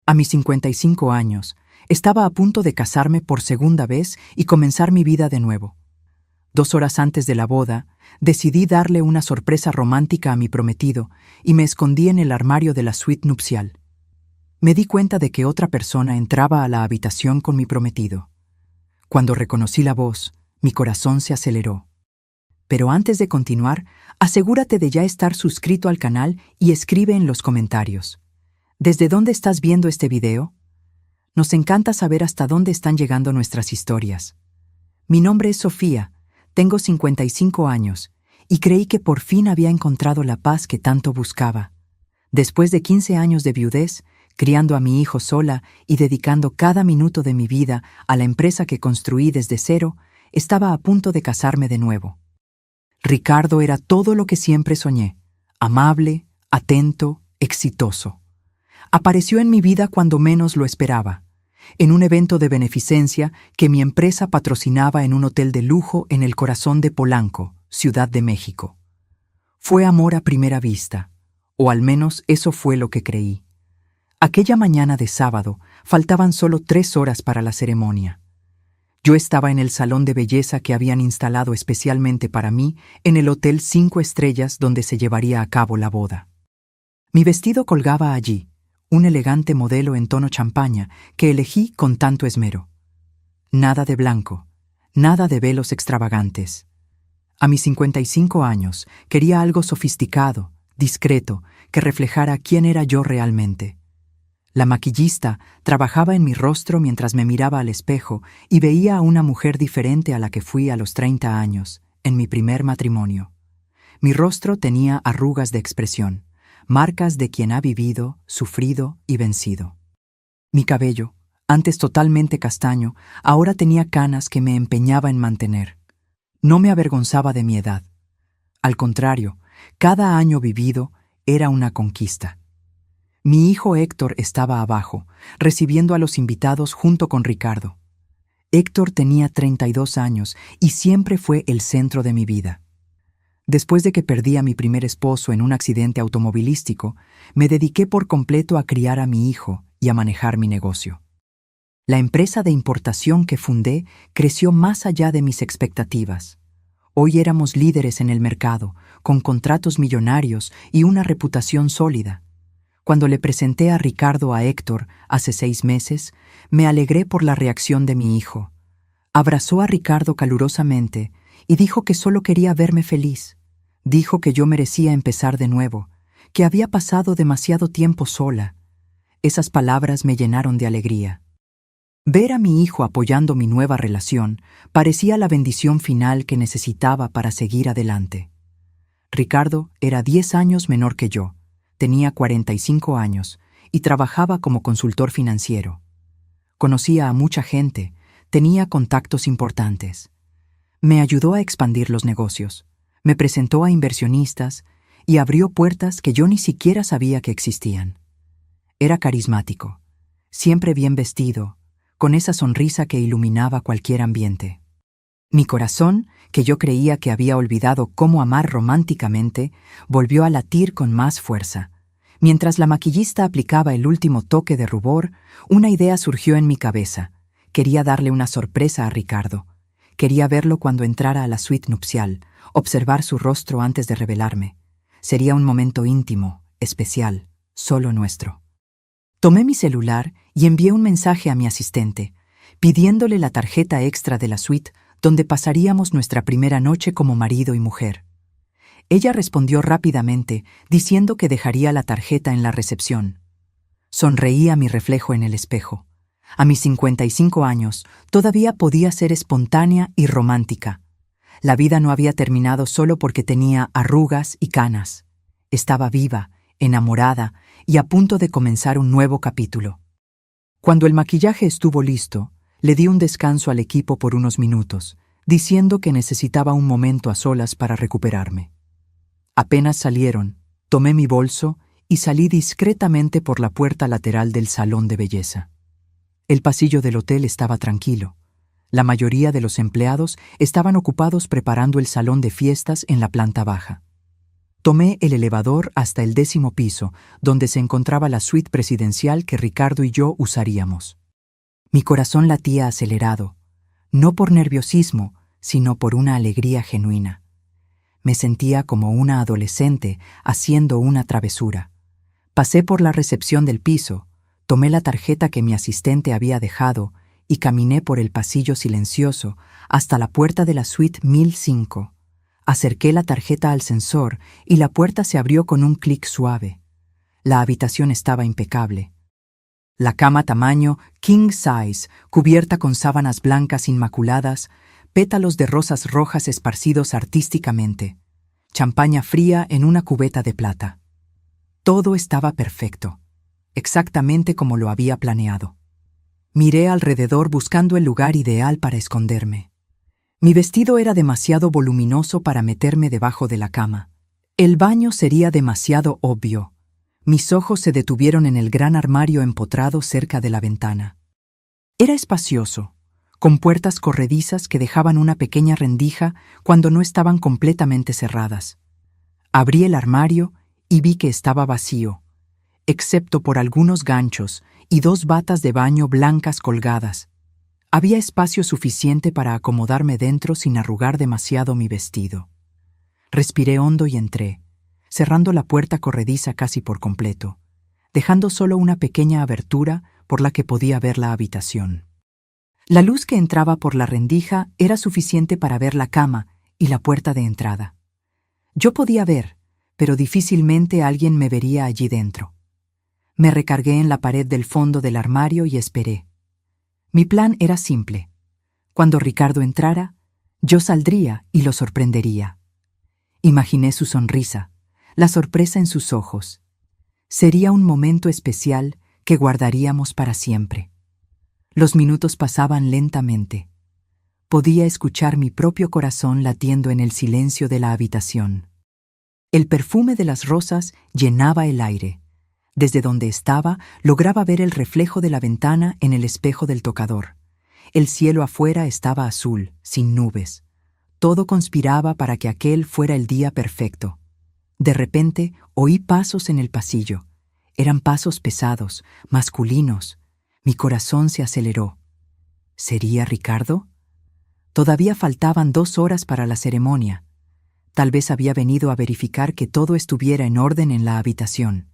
A mis 55 años, estaba a punto de casarme por segunda vez y comenzar mi vida de nuevo. 2 horas antes de la boda, decidí darle una sorpresa romántica a mi prometido y me escondí en el armario de la suite nupcial. Me di cuenta de que otra persona entraba a la habitación con mi prometido. Cuando reconocí la voz, mi corazón se aceleró. Pero antes de continuar, asegúrate de ya estar suscrito al canal y escribe en los comentarios: ¿desde dónde estás viendo este video? Nos encanta saber hasta dónde están llegando nuestras historias. Mi nombre es Sofía, tengo 55 años y creí que por fin había encontrado la paz que tanto buscaba. Después de 15 años de viudez, criando a mi hijo sola y dedicando cada minuto de mi vida a la empresa que construí desde cero, estaba a punto de casarme de nuevo. Ricardo era todo lo que siempre soñé: amable, atento, exitoso. Apareció en mi vida cuando menos lo esperaba, en un evento de beneficencia que mi empresa patrocinaba en un hotel de lujo en el corazón de Polanco, Ciudad de México. Fue amor a primera vista, o al menos eso fue lo que creí. Aquella mañana de sábado faltaban solo 3 horas para la ceremonia. Yo estaba en el salón de belleza que habían instalado especialmente para mí en el Hotel 5 Estrellas donde se llevaría a cabo la boda. Mi vestido colgaba allí, un elegante modelo en tono champaña que elegí con tanto esmero. Nada de blanco, nada de velos extravagantes. A mis 55 años quería algo sofisticado, discreto, que reflejara quién era yo realmente. La maquillista trabajaba en mi rostro mientras me miraba al espejo y veía a una mujer diferente a la que fui a los 30 años, en mi primer matrimonio. Mi rostro tenía arrugas de expresión, marcas de quien ha vivido, sufrido y vencido. Mi cabello, antes totalmente castaño, ahora tenía canas que me empeñaba en mantener. No me avergonzaba de mi edad. Al contrario, cada año vivido era una conquista. Mi hijo Héctor estaba abajo, recibiendo a los invitados junto con Ricardo. Héctor tenía 32 años y siempre fue el centro de mi vida. Después de que perdí a mi primer esposo en un accidente automovilístico, me dediqué por completo a criar a mi hijo y a manejar mi negocio. La empresa de importación que fundé creció más allá de mis expectativas. Hoy éramos líderes en el mercado, con contratos millonarios y una reputación sólida. Cuando le presenté a Ricardo a Héctor hace 6 meses, me alegré por la reacción de mi hijo. Abrazó a Ricardo calurosamente y dijo que solo quería verme feliz. Dijo que yo merecía empezar de nuevo, que había pasado demasiado tiempo sola. Esas palabras me llenaron de alegría. Ver a mi hijo apoyando mi nueva relación parecía la bendición final que necesitaba para seguir adelante. Ricardo era 10 años menor que yo. Tenía 45 años y trabajaba como consultor financiero. Conocía a mucha gente, tenía contactos importantes. Me ayudó a expandir los negocios, me presentó a inversionistas y abrió puertas que yo ni siquiera sabía que existían. Era carismático, siempre bien vestido, con esa sonrisa que iluminaba cualquier ambiente. Mi corazón, que yo creía que había olvidado cómo amar románticamente, volvió a latir con más fuerza. Mientras la maquillista aplicaba el último toque de rubor, una idea surgió en mi cabeza. Quería darle una sorpresa a Ricardo. Quería verlo cuando entrara a la suite nupcial, observar su rostro antes de revelarme. Sería un momento íntimo, especial, solo nuestro. Tomé mi celular y envié un mensaje a mi asistente, pidiéndole la tarjeta extra de la suite donde pasaríamos nuestra primera noche como marido y mujer. Ella respondió rápidamente, diciendo que dejaría la tarjeta en la recepción. Sonreí a mi reflejo en el espejo. A mis 55 años, todavía podía ser espontánea y romántica. La vida no había terminado solo porque tenía arrugas y canas. Estaba viva, enamorada y a punto de comenzar un nuevo capítulo. Cuando el maquillaje estuvo listo, le di un descanso al equipo por unos minutos, diciendo que necesitaba un momento a solas para recuperarme. Apenas salieron, tomé mi bolso y salí discretamente por la puerta lateral del salón de belleza. El pasillo del hotel estaba tranquilo. La mayoría de los empleados estaban ocupados preparando el salón de fiestas en la planta baja. Tomé el elevador hasta el 10º piso, donde se encontraba la suite presidencial que Ricardo y yo usaríamos. Mi corazón latía acelerado, no por nerviosismo, sino por una alegría genuina. Me sentía como una adolescente haciendo una travesura. Pasé por la recepción del piso, tomé la tarjeta que mi asistente había dejado y caminé por el pasillo silencioso hasta la puerta de la suite 1005. Acerqué la tarjeta al sensor y la puerta se abrió con un clic suave. La habitación estaba impecable. La cama tamaño king size, cubierta con sábanas blancas inmaculadas, pétalos de rosas rojas esparcidos artísticamente, champaña fría en una cubeta de plata. Todo estaba perfecto, exactamente como lo había planeado. Miré alrededor buscando el lugar ideal para esconderme. Mi vestido era demasiado voluminoso para meterme debajo de la cama. El baño sería demasiado obvio. Mis ojos se detuvieron en el gran armario empotrado cerca de la ventana. Era espacioso, con puertas corredizas que dejaban una pequeña rendija cuando no estaban completamente cerradas. Abrí el armario y vi que estaba vacío, excepto por algunos ganchos y 2 batas de baño blancas colgadas. Había espacio suficiente para acomodarme dentro sin arrugar demasiado mi vestido. Respiré hondo y entré, cerrando la puerta corrediza casi por completo, dejando solo una pequeña abertura por la que podía ver la habitación. La luz que entraba por la rendija era suficiente para ver la cama y la puerta de entrada. Yo podía ver, pero difícilmente alguien me vería allí dentro. Me recargué en la pared del fondo del armario y esperé. Mi plan era simple. Cuando Ricardo entrara, yo saldría y lo sorprendería. Imaginé su sonrisa, la sorpresa en sus ojos. Sería un momento especial que guardaríamos para siempre. Los minutos pasaban lentamente. Podía escuchar mi propio corazón latiendo en el silencio de la habitación. El perfume de las rosas llenaba el aire. Desde donde estaba, lograba ver el reflejo de la ventana en el espejo del tocador. El cielo afuera estaba azul, sin nubes. Todo conspiraba para que aquel fuera el día perfecto. De repente, oí pasos en el pasillo. Eran pasos pesados, masculinos. Mi corazón se aceleró. ¿Sería Ricardo? Todavía faltaban 2 horas para la ceremonia. Tal vez había venido a verificar que todo estuviera en orden en la habitación.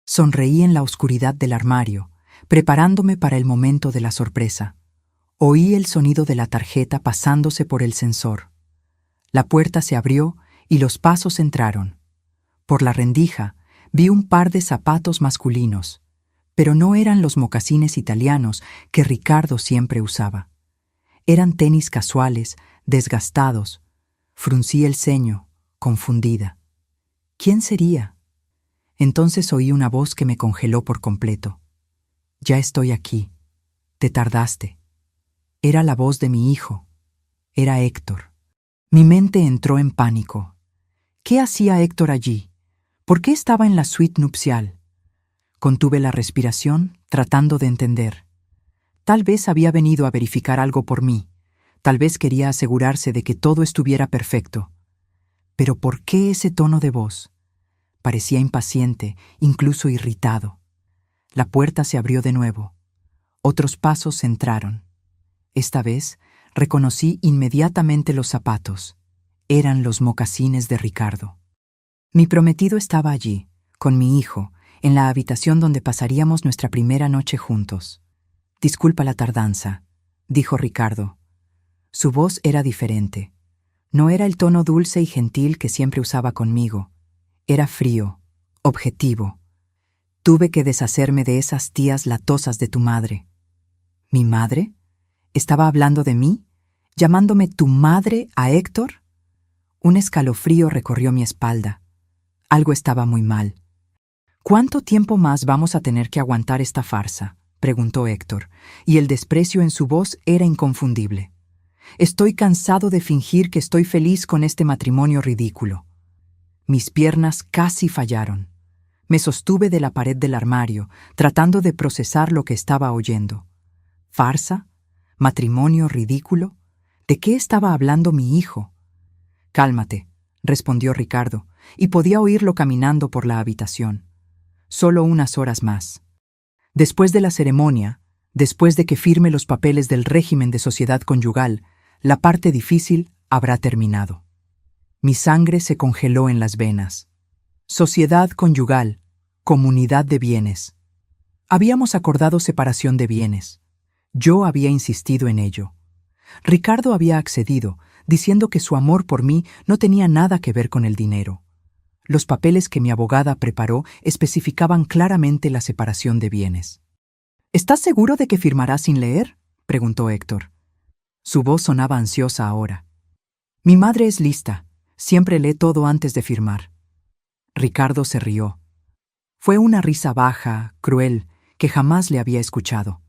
Sonreí en la oscuridad del armario, preparándome para el momento de la sorpresa. Oí el sonido de la tarjeta pasándose por el sensor. La puerta se abrió y los pasos entraron. Por la rendija vi un par de zapatos masculinos, pero no eran los mocasines italianos que Ricardo siempre usaba. Eran tenis casuales, desgastados. Fruncí el ceño, confundida. ¿Quién sería? Entonces oí una voz que me congeló por completo. «Ya estoy aquí. Te tardaste». Era la voz de mi hijo. Era Héctor. Mi mente entró en pánico. ¿Qué hacía Héctor allí? ¿Por qué estaba en la suite nupcial? Contuve la respiración, tratando de entender. Tal vez había venido a verificar algo por mí. Tal vez quería asegurarse de que todo estuviera perfecto. Pero ¿por qué ese tono de voz? Parecía impaciente, incluso irritado. La puerta se abrió de nuevo. Otros pasos entraron. Esta vez reconocí inmediatamente los zapatos. Eran los mocasines de Ricardo. Mi prometido estaba allí, con mi hijo, en la habitación donde pasaríamos nuestra primera noche juntos. «Disculpa la tardanza», dijo Ricardo. Su voz era diferente. No era el tono dulce y gentil que siempre usaba conmigo. Era frío, objetivo. Tuve que deshacerme de esas tías latosas de tu madre. ¿Mi madre? ¿Estaba hablando de mí? ¿Llamándome tu madre a Héctor? Un escalofrío recorrió mi espalda. Algo estaba muy mal. «¿Cuánto tiempo más vamos a tener que aguantar esta farsa?», preguntó Héctor, y el desprecio en su voz era inconfundible. «Estoy cansado de fingir que estoy feliz con este matrimonio ridículo». Mis piernas casi fallaron. Me sostuve de la pared del armario, tratando de procesar lo que estaba oyendo. ¿Farsa? ¿Matrimonio ridículo? ¿De qué estaba hablando mi hijo? «Cálmate», respondió Ricardo, y podía oírlo caminando por la habitación. Solo unas horas más. Después de la ceremonia, después de que firme los papeles del régimen de sociedad conyugal, la parte difícil habrá terminado. Mi sangre se congeló en las venas. Sociedad conyugal, comunidad de bienes. Habíamos acordado separación de bienes. Yo había insistido en ello. Ricardo había accedido, diciendo que su amor por mí no tenía nada que ver con el dinero. Los papeles que mi abogada preparó especificaban claramente la separación de bienes. ¿Estás seguro de que firmarás sin leer?, preguntó Héctor. Su voz sonaba ansiosa ahora. Mi madre es lista. Siempre lee todo antes de firmar. Ricardo se rió. Fue una risa baja, cruel, que jamás le había escuchado.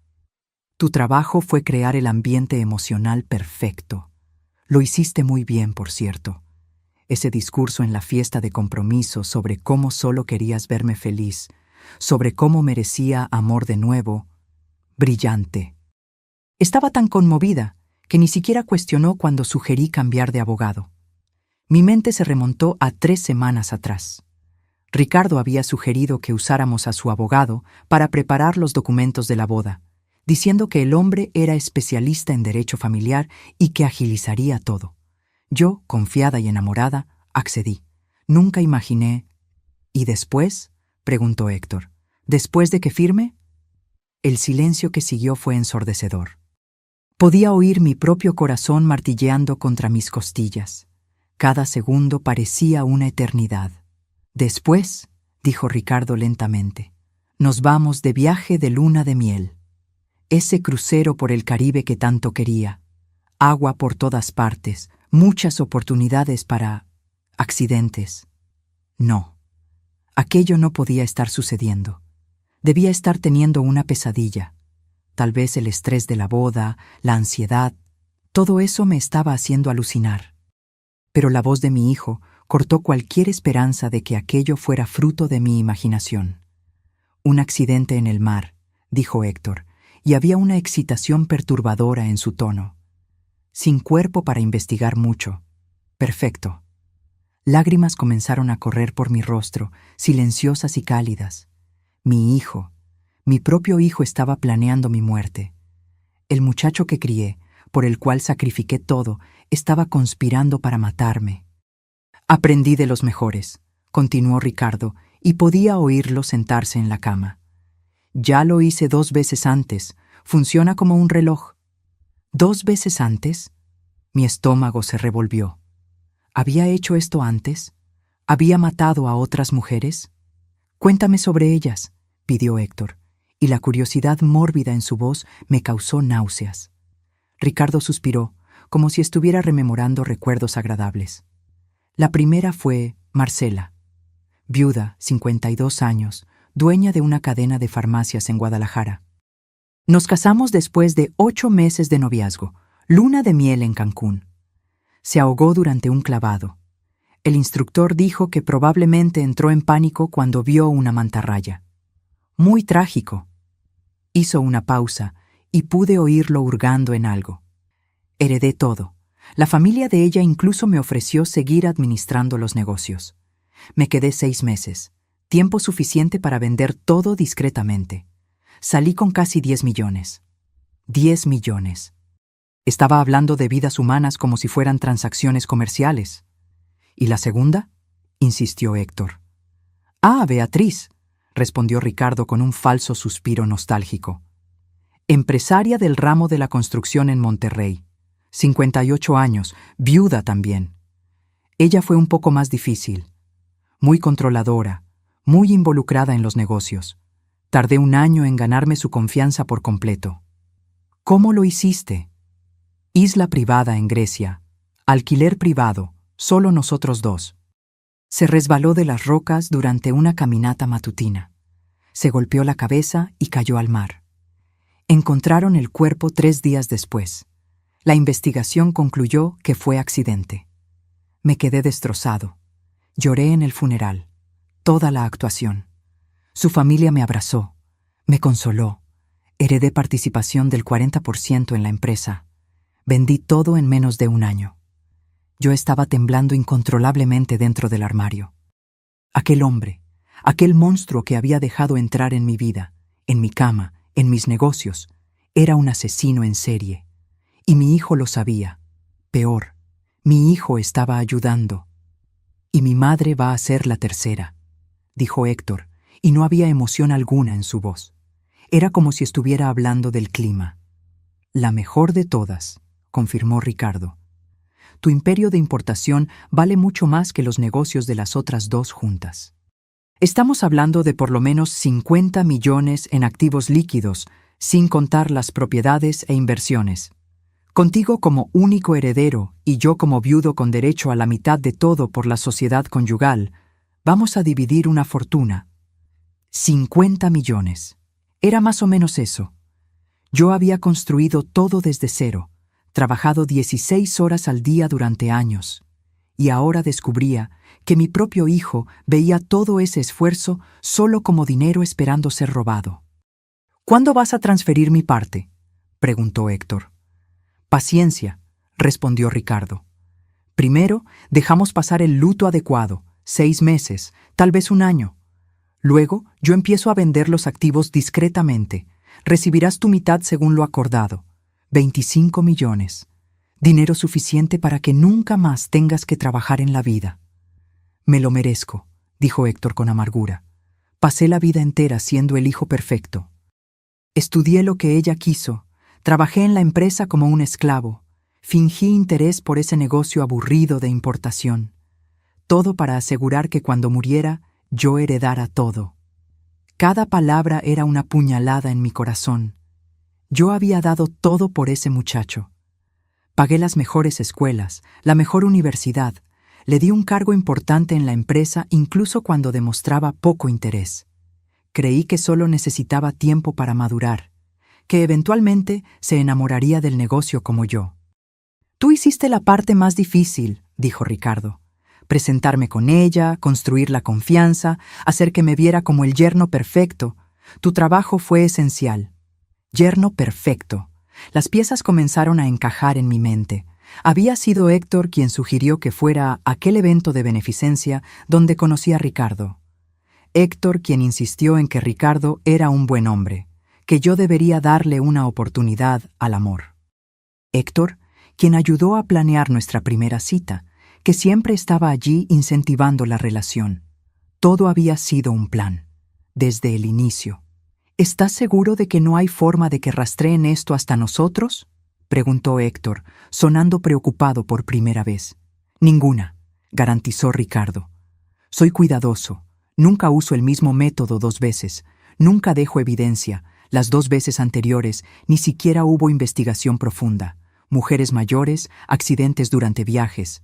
Tu trabajo fue crear el ambiente emocional perfecto. Lo hiciste muy bien, por cierto. Ese discurso en la fiesta de compromiso sobre cómo solo querías verme feliz, sobre cómo merecía amor de nuevo, brillante. Estaba tan conmovida que ni siquiera cuestionó cuando sugerí cambiar de abogado. Mi mente se remontó a 3 semanas atrás. Ricardo había sugerido que usáramos a su abogado para preparar los documentos de la boda, diciendo que el hombre era especialista en derecho familiar y que agilizaría todo. Yo, confiada y enamorada, accedí. Nunca imaginé... ¿Y después?, preguntó Héctor. ¿Después de que firme? El silencio que siguió fue ensordecedor. Podía oír mi propio corazón martilleando contra mis costillas. Cada segundo parecía una eternidad. Después, dijo Ricardo lentamente, nos vamos de viaje de luna de miel. Ese crucero por el Caribe que tanto quería. Agua por todas partes, muchas oportunidades para... accidentes. No. Aquello no podía estar sucediendo. Debía estar teniendo una pesadilla. Tal vez el estrés de la boda, la ansiedad, todo eso me estaba haciendo alucinar. Pero la voz de mi hijo cortó cualquier esperanza de que aquello fuera fruto de mi imaginación. Un accidente en el mar, dijo Héctor, y había una excitación perturbadora en su tono. Sin cuerpo para investigar mucho. Perfecto. Lágrimas comenzaron a correr por mi rostro, silenciosas y cálidas. Mi hijo, mi propio hijo estaba planeando mi muerte. El muchacho que crié, por el cual sacrifiqué todo, estaba conspirando para matarme. Aprendí de los mejores, continuó Ricardo, y podía oírlo sentarse en la cama. Ya lo hice 2 veces antes, funciona como un reloj. ¿2 veces antes? Mi estómago se revolvió. ¿Había hecho esto antes? ¿Había matado a otras mujeres? Cuéntame sobre ellas, pidió Héctor, y la curiosidad mórbida en su voz me causó náuseas. Ricardo suspiró, como si estuviera rememorando recuerdos agradables. La primera fue Marcela, viuda, 52 años, dueña de una cadena de farmacias en Guadalajara. Nos casamos después de 8 meses de noviazgo, luna de miel en Cancún. Se ahogó durante un clavado. El instructor dijo que probablemente entró en pánico cuando vio una mantarraya. Muy trágico. Hizo una pausa y pude oírlo hurgando en algo. Heredé todo. La familia de ella incluso me ofreció seguir administrando los negocios. Me quedé 6 meses, tiempo suficiente para vender todo discretamente. Salí con casi 10 millones. 10 millones. Estaba hablando de vidas humanas como si fueran transacciones comerciales. ¿Y la segunda?, insistió Héctor. Ah, Beatriz, respondió Ricardo con un falso suspiro nostálgico. Empresaria del ramo de la construcción en Monterrey. 58 años, viuda también. Ella fue un poco más difícil. Muy controladora, muy involucrada en los negocios. Tardé 1 año en ganarme su confianza por completo. ¿Cómo lo hiciste? Isla privada en Grecia. Alquiler privado, solo nosotros 2. Se resbaló de las rocas durante una caminata matutina. Se golpeó la cabeza y cayó al mar. Encontraron el cuerpo 3 días después. La investigación concluyó que fue accidente. Me quedé destrozado. Lloré en el funeral. Toda la actuación. Su familia me abrazó. Me consoló. Heredé participación del 40% en la empresa. Vendí todo en menos de 1 año. Yo estaba temblando incontrolablemente dentro del armario. Aquel hombre, aquel monstruo que había dejado entrar en mi vida, en mi cama, en mis negocios, era un asesino en serie. Y mi hijo lo sabía. Peor, mi hijo estaba ayudando. Y mi madre va a ser la tercera, dijo Héctor, y no había emoción alguna en su voz. Era como si estuviera hablando del clima. La mejor de todas, confirmó Ricardo. Tu imperio de importación vale mucho más que los negocios de las otras dos juntas. Estamos hablando de por lo menos 50 millones en activos líquidos, sin contar las propiedades e inversiones. Contigo como único heredero y yo como viudo con derecho a la mitad de todo por la sociedad conyugal, vamos a dividir una fortuna. 50 millones. Era más o menos eso. Yo había construido todo desde cero, trabajado 16 horas al día durante años, y ahora descubría que mi propio hijo veía todo ese esfuerzo solo como dinero esperando ser robado. ¿Cuándo vas a transferir mi parte?, preguntó Héctor. Paciencia, respondió Ricardo. Primero, dejamos pasar el luto adecuado, 6 meses, tal vez un año. Luego, yo empiezo a vender los activos discretamente. Recibirás tu mitad según lo acordado, 25 millones. Dinero suficiente para que nunca más tengas que trabajar en la vida. Me lo merezco, dijo Héctor con amargura. Pasé la vida entera siendo el hijo perfecto. Estudié lo que ella quiso. Trabajé en la empresa como un esclavo. Fingí interés por ese negocio aburrido de importación. Todo para asegurar que cuando muriera, yo heredara todo. Cada palabra era una puñalada en mi corazón. Yo había dado todo por ese muchacho. Pagué las mejores escuelas, la mejor universidad. Le di un cargo importante en la empresa incluso cuando demostraba poco interés. Creí que solo necesitaba tiempo para madurar, que eventualmente se enamoraría del negocio como yo. Tú hiciste la parte más difícil, dijo Ricardo. Presentarme con ella, construir la confianza, hacer que me viera como el yerno perfecto. Tu trabajo fue esencial. Yerno perfecto. Las piezas comenzaron a encajar en mi mente. Había sido Héctor quien sugirió que fuera a aquel evento de beneficencia donde conocí a Ricardo. Héctor quien insistió en que Ricardo era un buen hombre, que yo debería darle una oportunidad al amor. Héctor, quien ayudó a planear nuestra primera cita, que siempre estaba allí incentivando la relación. Todo había sido un plan, desde el inicio. ¿Estás seguro de que no hay forma de que rastreen esto hasta nosotros?, preguntó Héctor, sonando preocupado por primera vez. Ninguna, garantizó Ricardo. Soy cuidadoso. Nunca uso el mismo método 2 veces. Nunca dejo evidencia. Las 2 veces anteriores ni siquiera hubo investigación profunda. Mujeres mayores, accidentes durante viajes.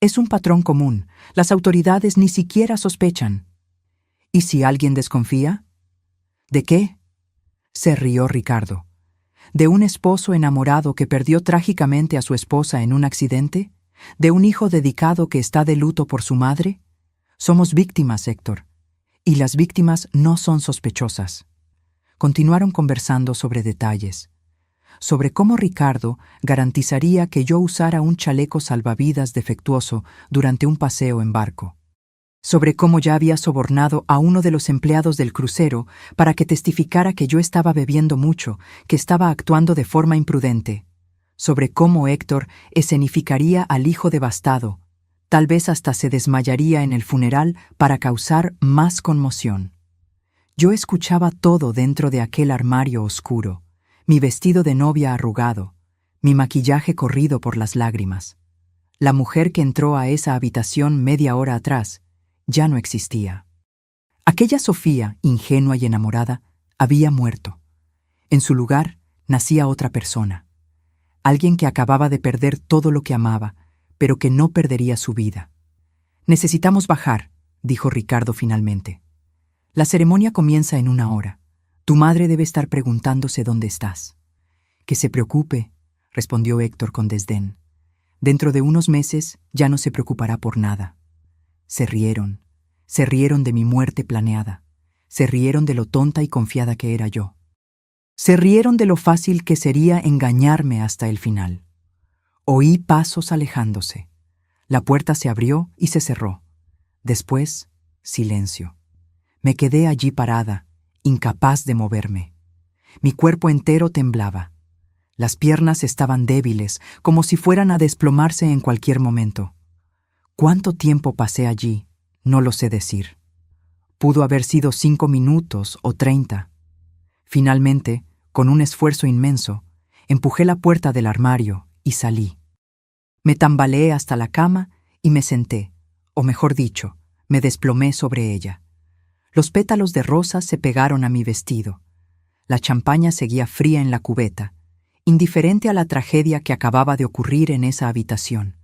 Es un patrón común. Las autoridades ni siquiera sospechan. ¿Y si alguien desconfía? ¿De qué? Se rió Ricardo. ¿De un esposo enamorado que perdió trágicamente a su esposa en un accidente? ¿De un hijo dedicado que está de luto por su madre? Somos víctimas, Héctor. Y las víctimas no son sospechosas. Continuaron conversando sobre detalles. Sobre cómo Ricardo garantizaría que yo usara un chaleco salvavidas defectuoso durante un paseo en barco. Sobre cómo ya había sobornado a uno de los empleados del crucero para que testificara que yo estaba bebiendo mucho, que estaba actuando de forma imprudente. Sobre cómo Héctor escenificaría al hijo devastado. Tal vez hasta se desmayaría en el funeral para causar más conmoción. Yo escuchaba todo dentro de aquel armario oscuro. Mi vestido de novia arrugado, mi maquillaje corrido por las lágrimas. La mujer que entró a esa habitación media hora atrás ya no existía. Aquella Sofía, ingenua y enamorada, había muerto. En su lugar nacía otra persona. Alguien que acababa de perder todo lo que amaba, pero que no perdería su vida. Necesitamos bajar, dijo Ricardo finalmente. La ceremonia comienza en 1 hora. Tu madre debe estar preguntándose dónde estás. Que se preocupe, respondió Héctor con desdén. Dentro de unos meses ya no se preocupará por nada. Se rieron de mi muerte planeada. Se rieron de lo tonta y confiada que era yo. Se rieron de lo fácil que sería engañarme hasta el final. Oí pasos alejándose. La puerta se abrió y se cerró. Después, silencio. Me quedé allí parada, incapaz de moverme. Mi cuerpo entero temblaba. Las piernas estaban débiles, como si fueran a desplomarse en cualquier momento. ¿Cuánto tiempo pasé allí? No lo sé decir. Pudo haber sido 5 minutos o 30. Finalmente, con un esfuerzo inmenso, empujé la puerta del armario y salí. Me tambaleé hasta la cama y me senté, o mejor dicho, me desplomé sobre ella. Los pétalos de rosas se pegaron a mi vestido. La champaña seguía fría en la cubeta, indiferente a la tragedia que acababa de ocurrir en esa habitación.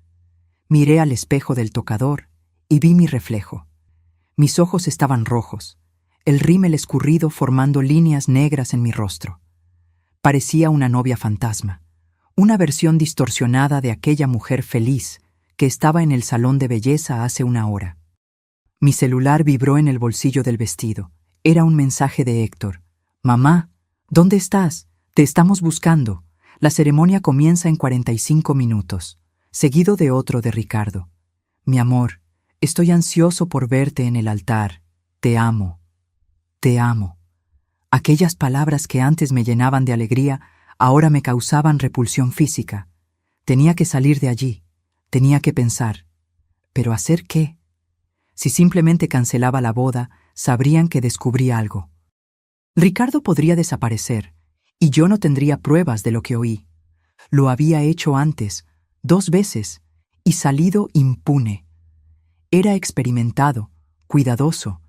Miré al espejo del tocador y vi mi reflejo. Mis ojos estaban rojos, el rímel escurrido formando líneas negras en mi rostro. Parecía una novia fantasma, una versión distorsionada de aquella mujer feliz que estaba en el salón de belleza hace una hora. Mi celular vibró en el bolsillo del vestido. Era un mensaje de Héctor. «Mamá, ¿dónde estás? Te estamos buscando. La ceremonia comienza en 45 minutos», seguido de otro de Ricardo. «Mi amor, estoy ansioso por verte en el altar. Te amo. Te amo». Aquellas palabras que antes me llenaban de alegría, ahora me causaban repulsión física. Tenía que salir de allí. Tenía que pensar. ¿Pero hacer qué? Si simplemente cancelaba la boda, sabrían que descubrí algo. Ricardo podría desaparecer, y yo no tendría pruebas de lo que oí. Lo había hecho antes, 2 veces, y salido impune. Era experimentado, cuidadoso,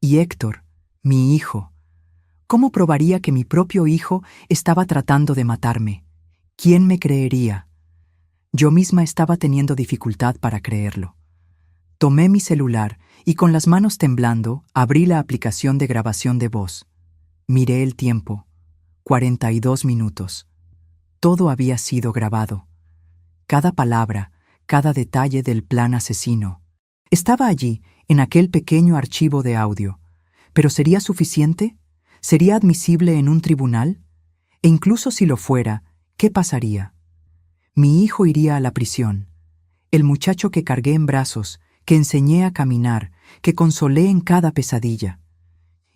y Héctor, mi hijo. ¿Cómo probaría que mi propio hijo estaba tratando de matarme? ¿Quién me creería? Yo misma estaba teniendo dificultad para creerlo. Tomé mi celular y con las manos temblando abrí la aplicación de grabación de voz. Miré el tiempo. 42 minutos. Todo había sido grabado. Cada palabra, cada detalle del plan asesino. Estaba allí, en aquel pequeño archivo de audio. ¿Pero sería suficiente? ¿Sería admisible en un tribunal? E incluso si lo fuera, ¿qué pasaría? Mi hijo iría a la prisión. El muchacho que cargué en brazos, que enseñé a caminar, que consolé en cada pesadilla.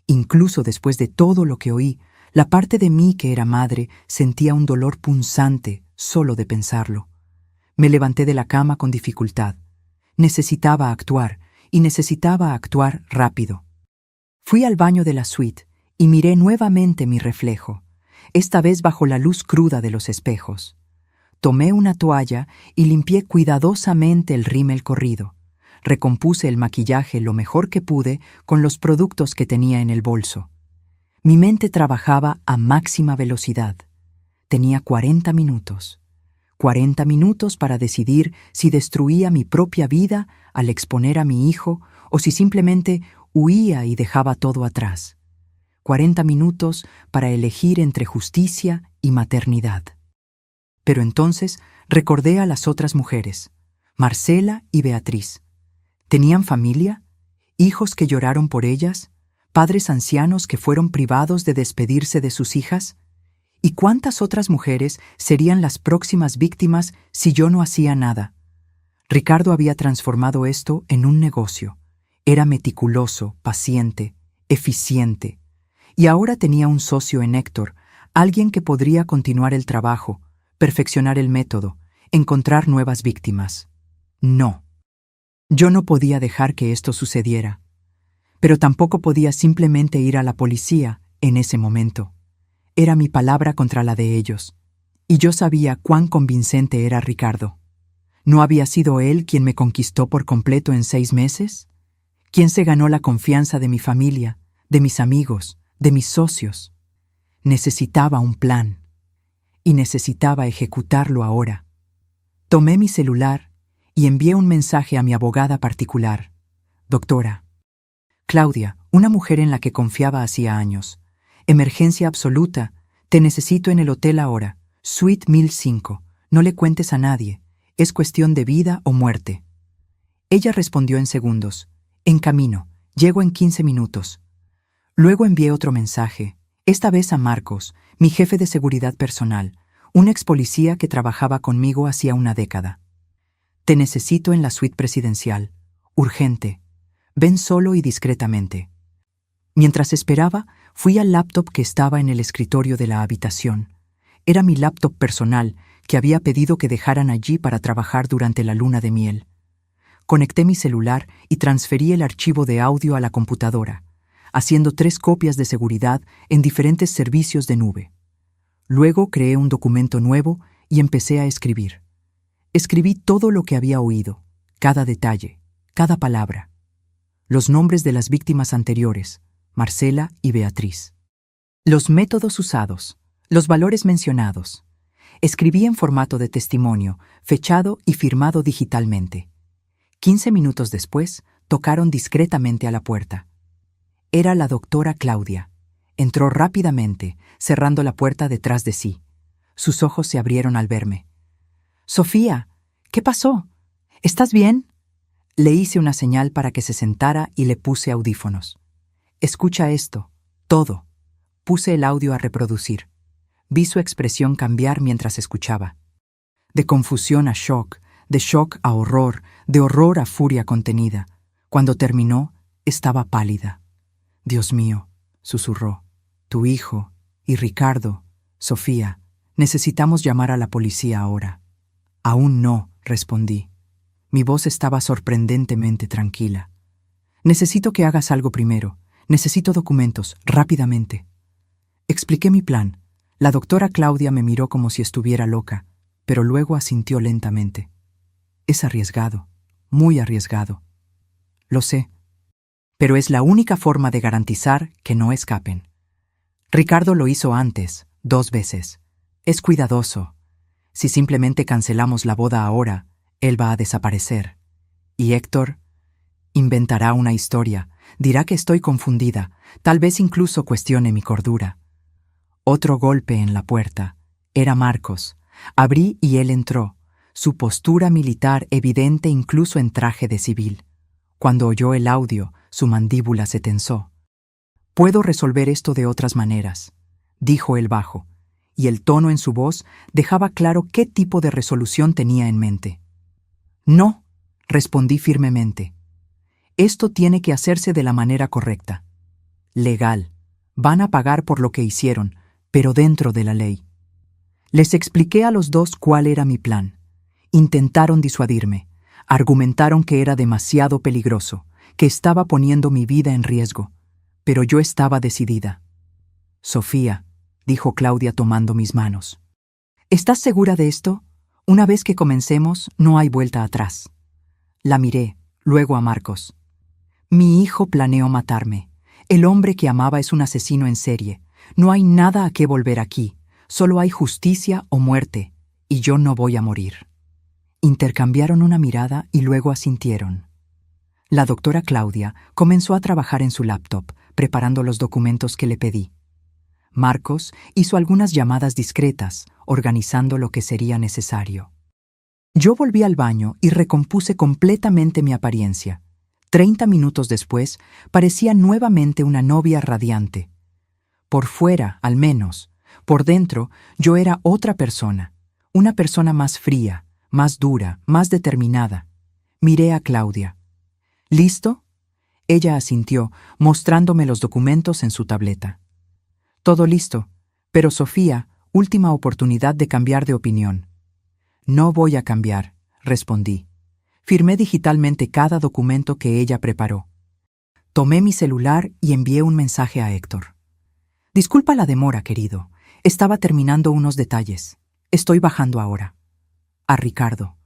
Incluso después de todo lo que oí, la parte de mí que era madre sentía un dolor punzante solo de pensarlo. Me levanté de la cama con dificultad. Necesitaba actuar, y necesitaba actuar rápido. Fui al baño de la suite y miré nuevamente mi reflejo, esta vez bajo la luz cruda de los espejos. Tomé una toalla y limpié cuidadosamente el rímel corrido. Recompuse el maquillaje lo mejor que pude con los productos que tenía en el bolso. Mi mente trabajaba a máxima velocidad. Tenía 40 minutos. 40 minutos para decidir si destruía mi propia vida al exponer a mi hijo o si simplemente huía y dejaba todo atrás. 40 minutos para elegir entre justicia y maternidad. Pero entonces recordé a las otras mujeres, Marcela y Beatriz. ¿Tenían familia? ¿Hijos que lloraron por ellas? ¿Padres ancianos que fueron privados de despedirse de sus hijas? ¿Y cuántas otras mujeres serían las próximas víctimas si yo no hacía nada? Ricardo había transformado esto en un negocio. Era meticuloso, paciente, eficiente. Y ahora tenía un socio en Héctor, alguien que podría continuar el trabajo, perfeccionar el método, encontrar nuevas víctimas. No. Yo no podía dejar que esto sucediera. Pero tampoco podía simplemente ir a la policía en ese momento. Era mi palabra contra la de ellos. Y yo sabía cuán convincente era Ricardo. ¿No había sido él quien me conquistó por completo en 6 meses? ¿Quién se ganó la confianza de mi familia, de mis amigos, de mis socios? Necesitaba un plan. Y necesitaba ejecutarlo ahora. Tomé mi celular y envié un mensaje a mi abogada particular. Doctora. Claudia, una mujer en la que confiaba hacía años. Emergencia absoluta. Te necesito en el hotel ahora. Suite 1005. No le cuentes a nadie. Es cuestión de vida o muerte. Ella respondió en segundos. En camino. Llego en 15 minutos. Luego envié otro mensaje, esta vez a Marcos, mi jefe de seguridad personal, un ex policía que trabajaba conmigo hacía una década. Te necesito en la suite presidencial. Urgente. Ven solo y discretamente. Mientras esperaba, fui al laptop que estaba en el escritorio de la habitación. Era mi laptop personal, que había pedido que dejaran allí para trabajar durante la luna de miel. Conecté mi celular y transferí el archivo de audio a la computadora, haciendo 3 copias de seguridad en diferentes servicios de nube. Luego creé un documento nuevo y empecé a escribir. Escribí todo lo que había oído, cada detalle, cada palabra. Los nombres de las víctimas anteriores, Marcela y Beatriz. Los métodos usados, los valores mencionados. Escribí en formato de testimonio, fechado y firmado digitalmente. 15 minutos después, tocaron discretamente a la puerta. Era la doctora Claudia. Entró rápidamente, cerrando la puerta detrás de sí. Sus ojos se abrieron al verme. «Sofía, ¿qué pasó? ¿Estás bien?» Le hice una señal para que se sentara y le puse audífonos. «Escucha esto, todo». Puse el audio a reproducir. Vi su expresión cambiar mientras escuchaba. De confusión a shock, de shock a horror, de horror a furia contenida. Cuando terminó, estaba pálida. «Dios mío», susurró, «tu hijo y Ricardo, Sofía, necesitamos llamar a la policía ahora». «Aún no», respondí. Mi voz estaba sorprendentemente tranquila. «Necesito que hagas algo primero. Necesito documentos, rápidamente». Expliqué mi plan. La doctora Claudia me miró como si estuviera loca, pero luego asintió lentamente. «Es arriesgado, muy arriesgado. Lo sé, pero es la única forma de garantizar que no escapen. Ricardo lo hizo antes, 2 veces. Es cuidadoso. Si simplemente cancelamos la boda ahora, él va a desaparecer. Y Héctor inventará una historia, dirá que estoy confundida, tal vez incluso cuestione mi cordura». Otro golpe en la puerta. Era Marcos. Abrí y él entró, su postura militar evidente incluso en traje de civil. Cuando oyó el audio, su mandíbula se tensó. «Puedo resolver esto de otras maneras», dijo él bajo, y el tono en su voz dejaba claro qué tipo de resolución tenía en mente. «No», respondí firmemente. «Esto tiene que hacerse de la manera correcta. Legal. Van a pagar por lo que hicieron, pero dentro de la ley». Les expliqué a los dos cuál era mi plan. Intentaron disuadirme. Argumentaron que era demasiado peligroso, que estaba poniendo mi vida en riesgo. Pero yo estaba decidida. «Sofía», dijo Claudia tomando mis manos. «¿Estás segura de esto? Una vez que comencemos, no hay vuelta atrás». La miré, luego a Marcos. «Mi hijo planeó matarme. El hombre que amaba es un asesino en serie. No hay nada a qué volver aquí. Solo hay justicia o muerte, y yo no voy a morir». Intercambiaron una mirada y luego asintieron. La doctora Claudia comenzó a trabajar en su laptop, preparando los documentos que le pedí. Marcos hizo algunas llamadas discretas, organizando lo que sería necesario. Yo volví al baño y recompuse completamente mi apariencia. 30 minutos después, parecía nuevamente una novia radiante. Por fuera, al menos. Por dentro, yo era otra persona. Una persona más fría, más dura, más determinada. Miré a Claudia. «¿Listo?» Ella asintió, mostrándome los documentos en su tableta. «Todo listo, pero Sofía, última oportunidad de cambiar de opinión». «No voy a cambiar», respondí. Firmé digitalmente cada documento que ella preparó. Tomé mi celular y envié un mensaje a Héctor. «Disculpa la demora, querido. Estaba terminando unos detalles. Estoy bajando ahora». A Ricardo.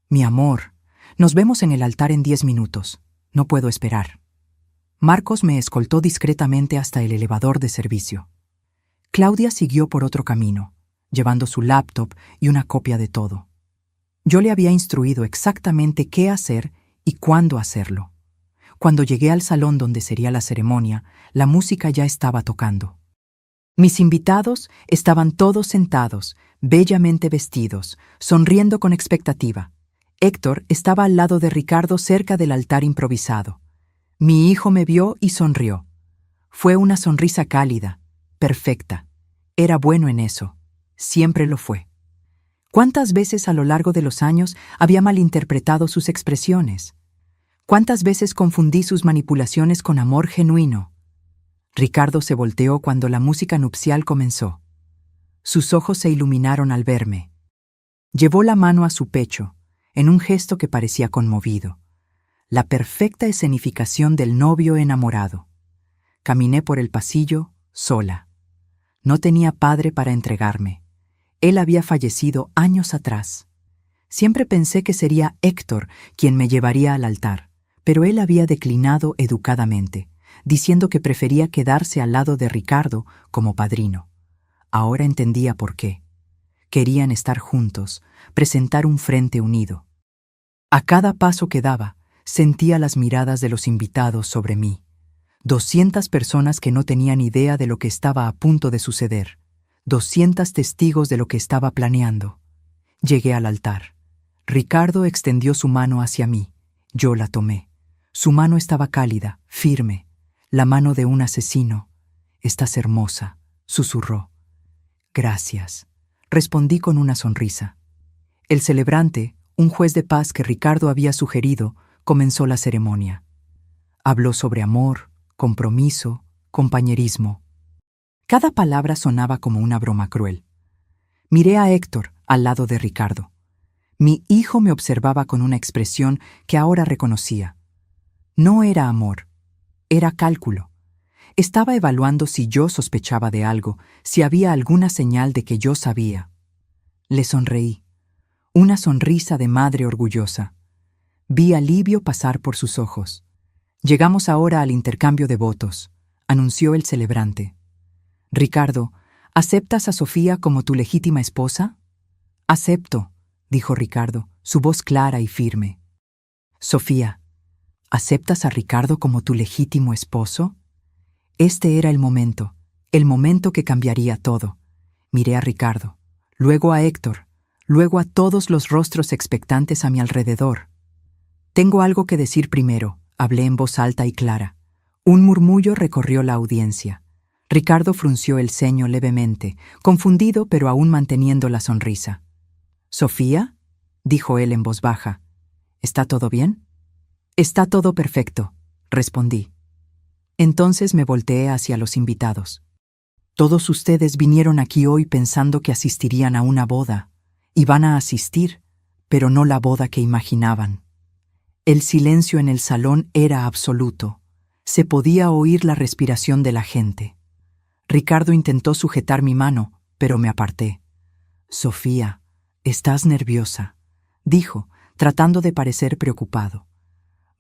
«Mi amor, nos vemos en el altar en 10 minutos. No puedo esperar». Marcos me escoltó discretamente hasta el elevador de servicio. Claudia siguió por otro camino, llevando su laptop y una copia de todo. Yo le había instruido exactamente qué hacer y cuándo hacerlo. Cuando llegué al salón donde sería la ceremonia, la música ya estaba tocando. Mis invitados estaban todos sentados, bellamente vestidos, sonriendo con expectativa. Héctor estaba al lado de Ricardo cerca del altar improvisado. Mi hijo me vio y sonrió. Fue una sonrisa cálida, perfecta. Era bueno en eso. Siempre lo fue. ¿Cuántas veces a lo largo de los años había malinterpretado sus expresiones? ¿Cuántas veces confundí sus manipulaciones con amor genuino? Ricardo se volteó cuando la música nupcial comenzó. Sus ojos se iluminaron al verme. Llevó la mano a su pecho, en un gesto que parecía conmovido. La perfecta escenificación del novio enamorado. Caminé por el pasillo, sola. No tenía padre para entregarme. Él había fallecido años atrás. Siempre pensé que sería Héctor quien me llevaría al altar, pero él había declinado educadamente, diciendo que prefería quedarse al lado de Ricardo como padrino. Ahora entendía por qué. Querían estar juntos, presentar un frente unido. A cada paso que daba, sentía las miradas de los invitados sobre mí. 200 personas que no tenían idea de lo que estaba a punto de suceder. 200 testigos de lo que estaba planeando. Llegué al altar. Ricardo extendió su mano hacia mí. Yo la tomé. Su mano estaba cálida, firme. La mano de un asesino. «Estás hermosa», susurró. «Gracias», respondí con una sonrisa. El celebrante, un juez de paz que Ricardo había sugerido, comenzó la ceremonia. Habló sobre amor, compromiso, compañerismo. Cada palabra sonaba como una broma cruel. Miré a Héctor al lado de Ricardo. Mi hijo me observaba con una expresión que ahora reconocía. No era amor, era cálculo. Estaba evaluando si yo sospechaba de algo, si había alguna señal de que yo sabía. Le sonreí. Una sonrisa de madre orgullosa. Vi alivio pasar por sus ojos. «Llegamos ahora al intercambio de votos», anunció el celebrante. «Ricardo, ¿aceptas a Sofía como tu legítima esposa?» «Acepto», dijo Ricardo, su voz clara y firme. «Sofía, ¿aceptas a Ricardo como tu legítimo esposo?» Este era el momento que cambiaría todo. Miré a Ricardo, luego a Héctor, luego a todos los rostros expectantes a mi alrededor. «Tengo algo que decir primero», hablé en voz alta y clara. Un murmullo recorrió la audiencia. Ricardo frunció el ceño levemente, confundido pero aún manteniendo la sonrisa. «¿Sofía?», dijo él en voz baja. «¿Está todo bien?» «Está todo perfecto», respondí. Entonces me volteé hacia los invitados. «Todos ustedes vinieron aquí hoy pensando que asistirían a una boda. Y van a asistir, pero no la boda que imaginaban». El silencio en el salón era absoluto. Se podía oír la respiración de la gente. Ricardo intentó sujetar mi mano, pero me aparté. «Sofía, estás nerviosa», dijo, tratando de parecer preocupado.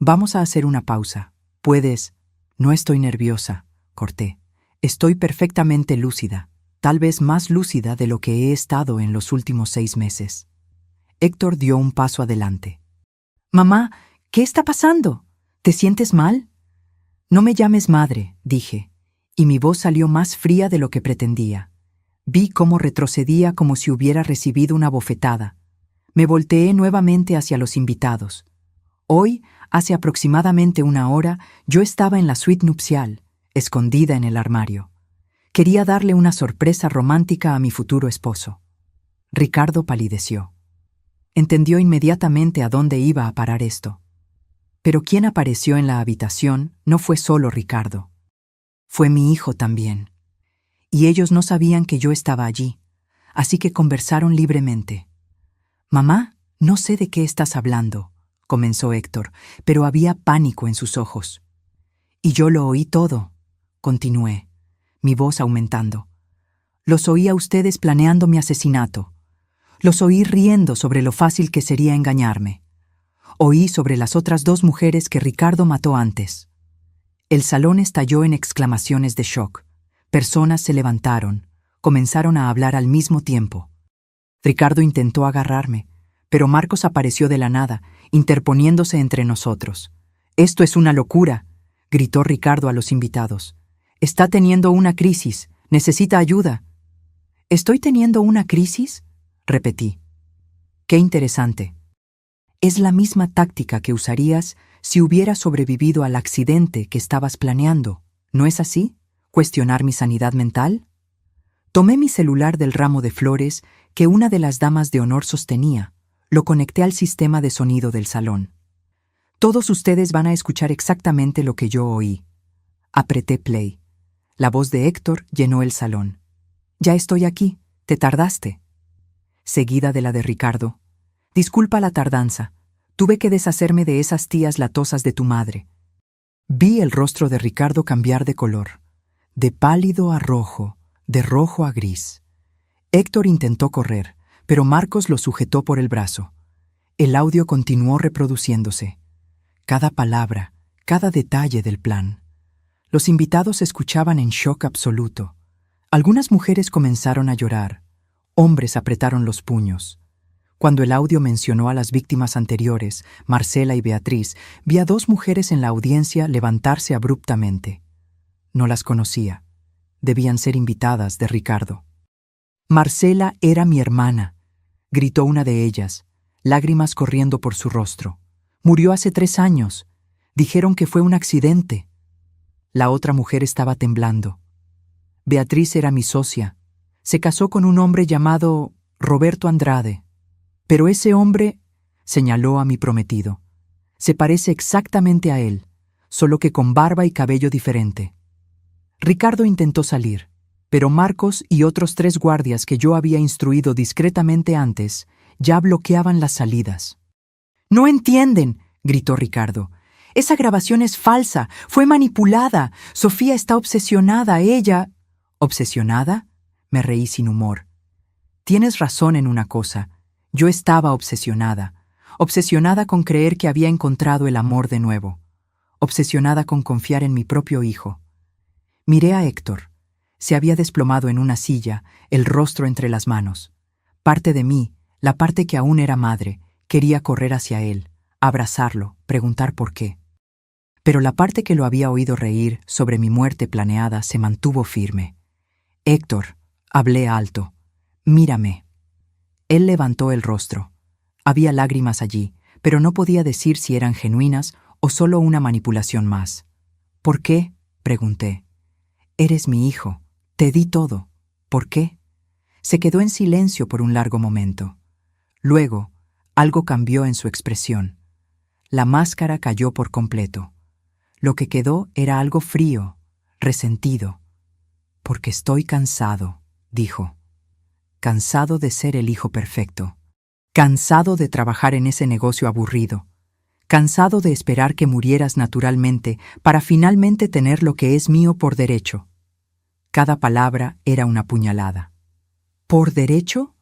«Vamos a hacer una pausa. Puedes...» «No estoy nerviosa», corté. «Estoy perfectamente lúcida, tal vez más lúcida de lo que he estado en los últimos 6 meses». Héctor dio un paso adelante. «Mamá, ¿qué está pasando? ¿Te sientes mal?» «No me llames madre», dije, y mi voz salió más fría de lo que pretendía. Vi cómo retrocedía como si hubiera recibido una bofetada. Me volteé nuevamente hacia los invitados. Hoy, hace aproximadamente 1 hora, yo estaba en la suite nupcial, escondida en el armario. Quería darle una sorpresa romántica a mi futuro esposo. Ricardo palideció. Entendió inmediatamente a dónde iba a parar esto. Pero quien apareció en la habitación no fue solo Ricardo. Fue mi hijo también. Y ellos no sabían que yo estaba allí, así que conversaron libremente. «Mamá, no sé de qué estás hablando», comenzó Héctor, pero había pánico en sus ojos. «Y yo lo oí todo», continué, mi voz aumentando. «Los oí a ustedes planeando mi asesinato. Los oí riendo sobre lo fácil que sería engañarme. Oí sobre las otras 2 mujeres que Ricardo mató antes». El salón estalló en exclamaciones de shock. Personas se levantaron, comenzaron a hablar al mismo tiempo. Ricardo intentó agarrarme, pero Marcos apareció de la nada, interponiéndose entre nosotros. «Esto es una locura», gritó Ricardo a los invitados. «Está teniendo una crisis, necesita ayuda». «¿Estoy teniendo una crisis?», repetí. «Qué interesante. Es la misma táctica que usarías si hubieras sobrevivido al accidente que estabas planeando, ¿no es así? ¿Cuestionar mi sanidad mental?» Tomé mi celular del ramo de flores que una de las damas de honor sostenía. Lo conecté al sistema de sonido del salón. Todos ustedes van a escuchar exactamente lo que yo oí. Apreté play. La voz de Héctor llenó el salón. Ya estoy aquí, te tardaste. Seguida de la de Ricardo. Disculpa la tardanza. Tuve que deshacerme de esas tías latosas de tu madre. Vi el rostro de Ricardo cambiar de color, de pálido a rojo, de rojo a gris. Héctor intentó correr, pero Marcos lo sujetó por el brazo. El audio continuó reproduciéndose. Cada palabra, cada detalle del plan. Los invitados escuchaban en shock absoluto. Algunas mujeres comenzaron a llorar. Hombres apretaron los puños. Cuando el audio mencionó a las víctimas anteriores, Marcela y Beatriz, vi a dos mujeres en la audiencia levantarse abruptamente. No las conocía. Debían ser invitadas de Ricardo. Marcela era mi hermana, gritó una de ellas, lágrimas corriendo por su rostro. Murió hace 3 años. Dijeron que fue un accidente. La otra mujer estaba temblando. Beatriz era mi socia. Se casó con un hombre llamado Roberto Andrade. Pero ese hombre, señaló a mi prometido, se parece exactamente a él, solo que con barba y cabello diferente. Ricardo intentó salir, pero Marcos y otros 3 guardias que yo había instruido discretamente antes ya bloqueaban las salidas. «¡No entienden!», gritó Ricardo. «Esa grabación es falsa, fue manipulada. Sofía está obsesionada, ella...» «¿Obsesionada?», me reí sin humor. «Tienes razón en una cosa. Yo estaba obsesionada con creer que había encontrado el amor de nuevo, obsesionada con confiar en mi propio hijo». Miré a Héctor. Se había desplomado en una silla, el rostro entre las manos. Parte de mí, la parte que aún era madre, quería correr hacia él, abrazarlo, preguntar por qué. Pero la parte que lo había oído reír sobre mi muerte planeada se mantuvo firme. «Héctor», hablé alto, «mírame». Él levantó el rostro. Había lágrimas allí, pero no podía decir si eran genuinas o solo una manipulación más. «¿Por qué?», pregunté. «Eres mi hijo. Te di todo. ¿Por qué?». Se quedó en silencio por un largo momento. Luego, algo cambió en su expresión. La máscara cayó por completo. Lo que quedó era algo frío, resentido. «Porque estoy cansado», dijo. «Cansado de ser el hijo perfecto. Cansado de trabajar en ese negocio aburrido. Cansado de esperar que murieras naturalmente para finalmente tener lo que es mío por derecho». Cada palabra era una puñalada. «¿Por derecho?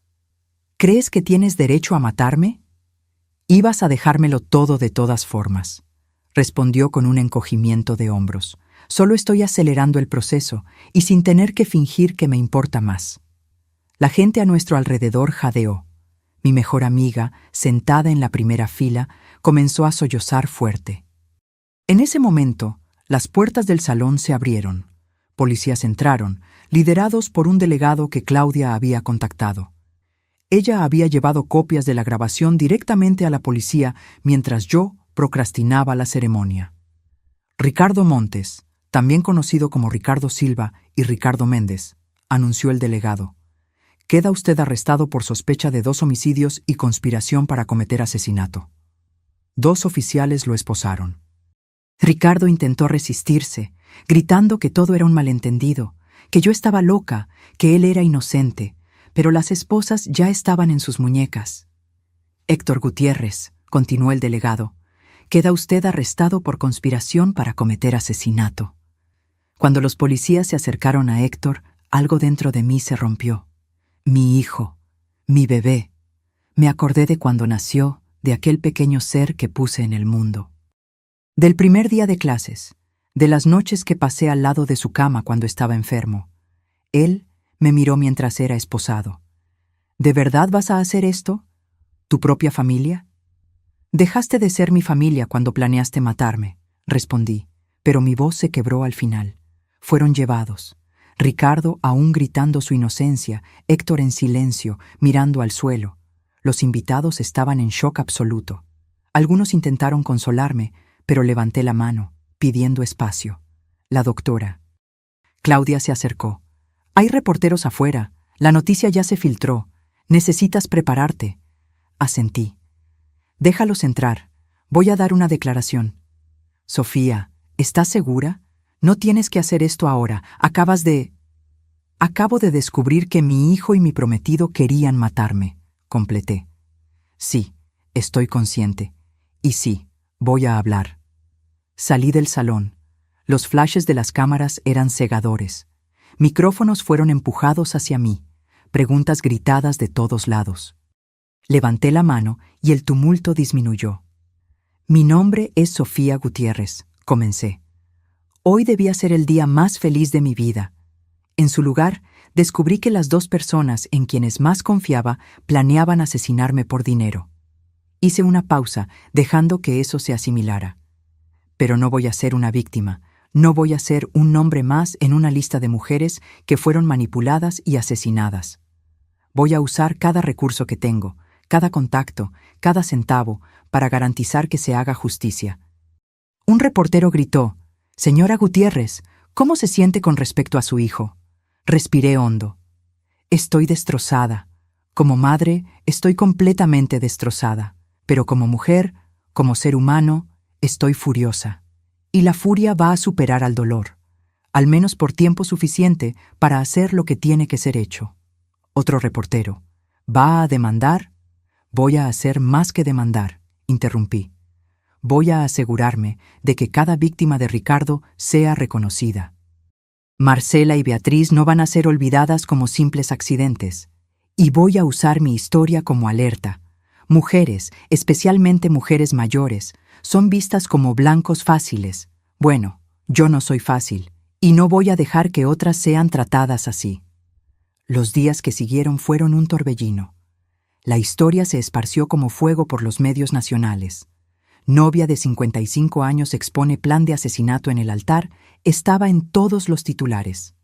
¿Crees que tienes derecho a matarme? Ibas a dejármelo todo de todas formas», respondió con un encogimiento de hombros. «Solo estoy acelerando el proceso y sin tener que fingir que me importa más». La gente a nuestro alrededor jadeó. Mi mejor amiga, sentada en la primera fila, comenzó a sollozar fuerte. En ese momento, las puertas del salón se abrieron. Policías entraron, liderados por un delegado que Claudia había contactado. Ella había llevado copias de la grabación directamente a la policía mientras yo procrastinaba la ceremonia. «Ricardo Montes, también conocido como Ricardo Silva y Ricardo Méndez», anunció el delegado. «Queda usted arrestado por sospecha de 2 homicidios y conspiración para cometer asesinato». 2 oficiales lo esposaron. Ricardo intentó resistirse, gritando que todo era un malentendido, que yo estaba loca, que él era inocente, pero las esposas ya estaban en sus muñecas. «Héctor Gutiérrez», continuó el delegado, «queda usted arrestado por conspiración para cometer asesinato». Cuando los policías se acercaron a Héctor, algo dentro de mí se rompió. Mi hijo, mi bebé. Me acordé de cuando nació, de aquel pequeño ser que puse en el mundo. Del primer día de clases, de las noches que pasé al lado de su cama cuando estaba enfermo. Él me miró mientras era esposado. ¿De verdad vas a hacer esto? ¿Tu propia familia? Dejaste de ser mi familia cuando planeaste matarme, respondí, pero mi voz se quebró al final. Fueron llevados. Ricardo aún gritando su inocencia, Héctor en silencio, mirando al suelo. Los invitados estaban en shock absoluto. Algunos intentaron consolarme, pero levanté la mano, pidiendo espacio. La doctora. Claudia se acercó. «Hay reporteros afuera. La noticia ya se filtró. Necesitas prepararte». Asentí. «Déjalos entrar. Voy a dar una declaración. Sofía, ¿estás segura? No tienes que hacer esto ahora. Acabo de descubrir que mi hijo y mi prometido querían matarme, completé. Sí, estoy consciente. Y sí, voy a hablar. Salí del salón. Los flashes de las cámaras eran cegadores. Micrófonos fueron empujados hacia mí, preguntas gritadas de todos lados. Levanté la mano y el tumulto disminuyó. Mi nombre es Sofía Gutiérrez, comencé. Hoy debía ser el día más feliz de mi vida. En su lugar, descubrí que las dos personas en quienes más confiaba planeaban asesinarme por dinero. Hice una pausa, dejando que eso se asimilara. Pero no voy a ser una víctima, no voy a ser un nombre más en una lista de mujeres que fueron manipuladas y asesinadas. Voy a usar cada recurso que tengo, cada contacto, cada centavo, para garantizar que se haga justicia. Un reportero gritó: «Señora Gutiérrez, ¿cómo se siente con respecto a su hijo?». Respiré hondo. Estoy destrozada. Como madre, estoy completamente destrozada. Pero como mujer, como ser humano, estoy furiosa. Y la furia va a superar al dolor, al menos por tiempo suficiente para hacer lo que tiene que ser hecho. Otro reportero: «¿Va a demandar?». «Voy a hacer más que demandar», interrumpí. «Voy a asegurarme de que cada víctima de Ricardo sea reconocida. Marcela y Beatriz no van a ser olvidadas como simples accidentes. Y voy a usar mi historia como alerta. Mujeres, especialmente mujeres mayores, son vistas como blancos fáciles. Bueno, yo no soy fácil, y no voy a dejar que otras sean tratadas así». Los días que siguieron fueron un torbellino. La historia se esparció como fuego por los medios nacionales. Novia de 55 años expone plan de asesinato en el altar, estaba en todos los titulares.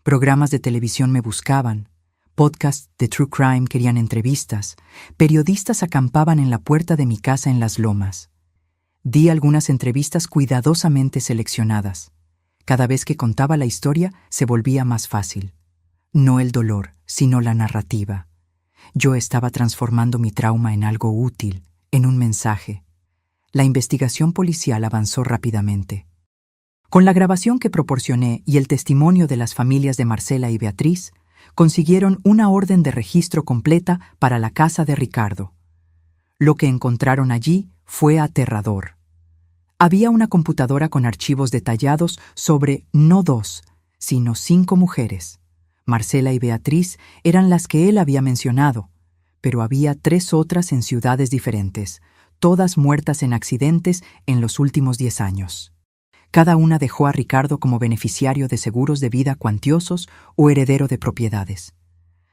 Programas de televisión me buscaban, podcasts de True Crime querían entrevistas, periodistas acampaban en la puerta de mi casa en Las Lomas. Di algunas entrevistas cuidadosamente seleccionadas. Cada vez que contaba la historia se volvía más fácil. No el dolor, sino la narrativa. Yo estaba transformando mi trauma en algo útil, en un mensaje. La investigación policial avanzó rápidamente. Con la grabación que proporcioné y el testimonio de las familias de Marcela y Beatriz, consiguieron una orden de registro completa para la casa de Ricardo. Lo que encontraron allí fue aterrador. Había una computadora con archivos detallados sobre no 2, sino 5 mujeres. Marcela y Beatriz eran las que él había mencionado, pero había 3 otras en ciudades diferentes, todas muertas en accidentes en los últimos 10 años. Cada una dejó a Ricardo como beneficiario de seguros de vida cuantiosos o heredero de propiedades.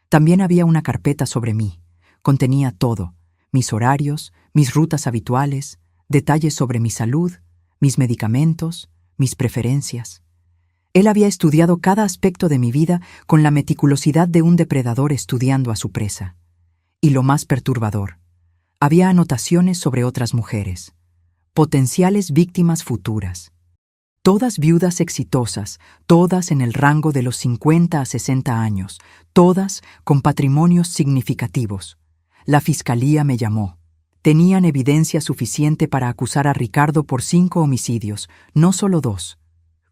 También había una carpeta sobre mí. Contenía todo: mis horarios, mis rutas habituales, detalles sobre mi salud, mis medicamentos, mis preferencias. Él había estudiado cada aspecto de mi vida con la meticulosidad de un depredador estudiando a su presa. Y lo más perturbador, había anotaciones sobre otras mujeres, potenciales víctimas futuras. Todas viudas exitosas, todas en el rango de los 50 a 60 años, todas con patrimonios significativos. La fiscalía me llamó. Tenían evidencia suficiente para acusar a Ricardo por 5 homicidios, no solo 2.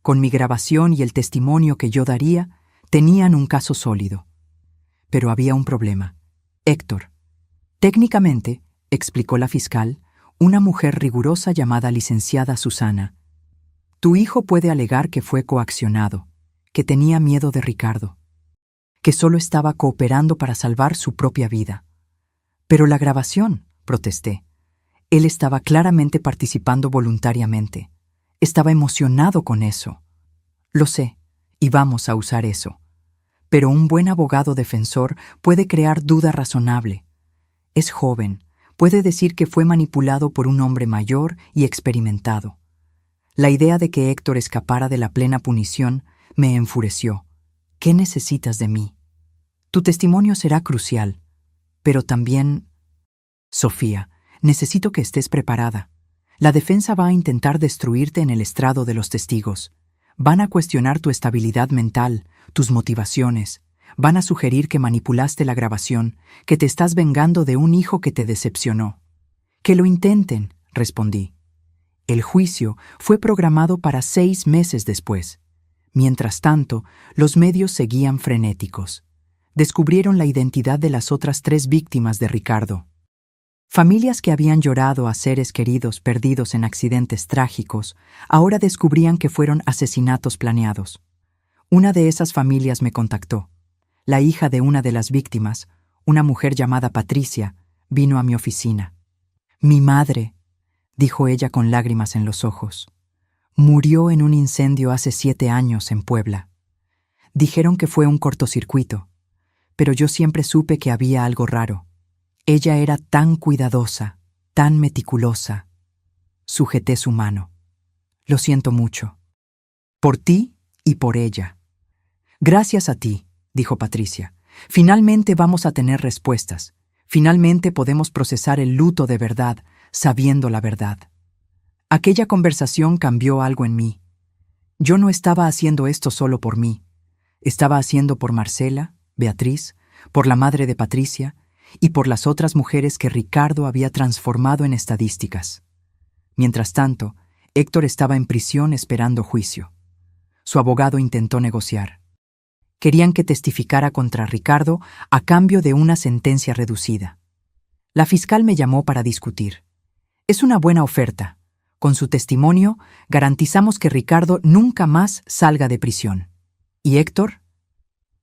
Con mi grabación y el testimonio que yo daría, tenían un caso sólido. Pero había un problema. Héctor. Técnicamente, explicó la fiscal, una mujer rigurosa llamada licenciada Susana. Tu hijo puede alegar que fue coaccionado, que tenía miedo de Ricardo, que solo estaba cooperando para salvar su propia vida. Pero la grabación, protesté. Él estaba claramente participando voluntariamente. Estaba emocionado con eso. Lo sé, y vamos a usar eso. Pero un buen abogado defensor puede crear duda razonable. Es joven, puede decir que fue manipulado por un hombre mayor y experimentado. La idea de que Héctor escapara de la plena punición me enfureció. ¿Qué necesitas de mí? Tu testimonio será crucial, pero también... Sofía, necesito que estés preparada. La defensa va a intentar destruirte en el estrado de los testigos. Van a cuestionar tu estabilidad mental, tus motivaciones. Van a sugerir que manipulaste la grabación, que te estás vengando de un hijo que te decepcionó. Que lo intenten, respondí. El juicio fue programado para 6 meses después. Mientras tanto, los medios seguían frenéticos. Descubrieron la identidad de las otras 3 víctimas de Ricardo. Familias que habían llorado a seres queridos perdidos en accidentes trágicos, ahora descubrían que fueron asesinatos planeados. Una de esas familias me contactó. La hija de una de las víctimas, una mujer llamada Patricia, vino a mi oficina. «Mi madre», dijo ella con lágrimas en los ojos, «murió en un incendio hace 7 años en Puebla. Dijeron que fue un cortocircuito, pero yo siempre supe que había algo raro. Ella era tan cuidadosa, tan meticulosa». Sujeté su mano. «Lo siento mucho. Por ti y por ella». «Gracias a ti», dijo Patricia. «Finalmente vamos a tener respuestas. Finalmente podemos procesar el luto de verdad, sabiendo la verdad». Aquella conversación cambió algo en mí. Yo no estaba haciendo esto solo por mí. Estaba haciendo por Marcela, Beatriz, por la madre de Patricia y por las otras mujeres que Ricardo había transformado en estadísticas. Mientras tanto, Héctor estaba en prisión esperando juicio. Su abogado intentó negociar. Querían que testificara contra Ricardo a cambio de una sentencia reducida. La fiscal me llamó para discutir. «Es una buena oferta. Con su testimonio, garantizamos que Ricardo nunca más salga de prisión. ¿Y Héctor?»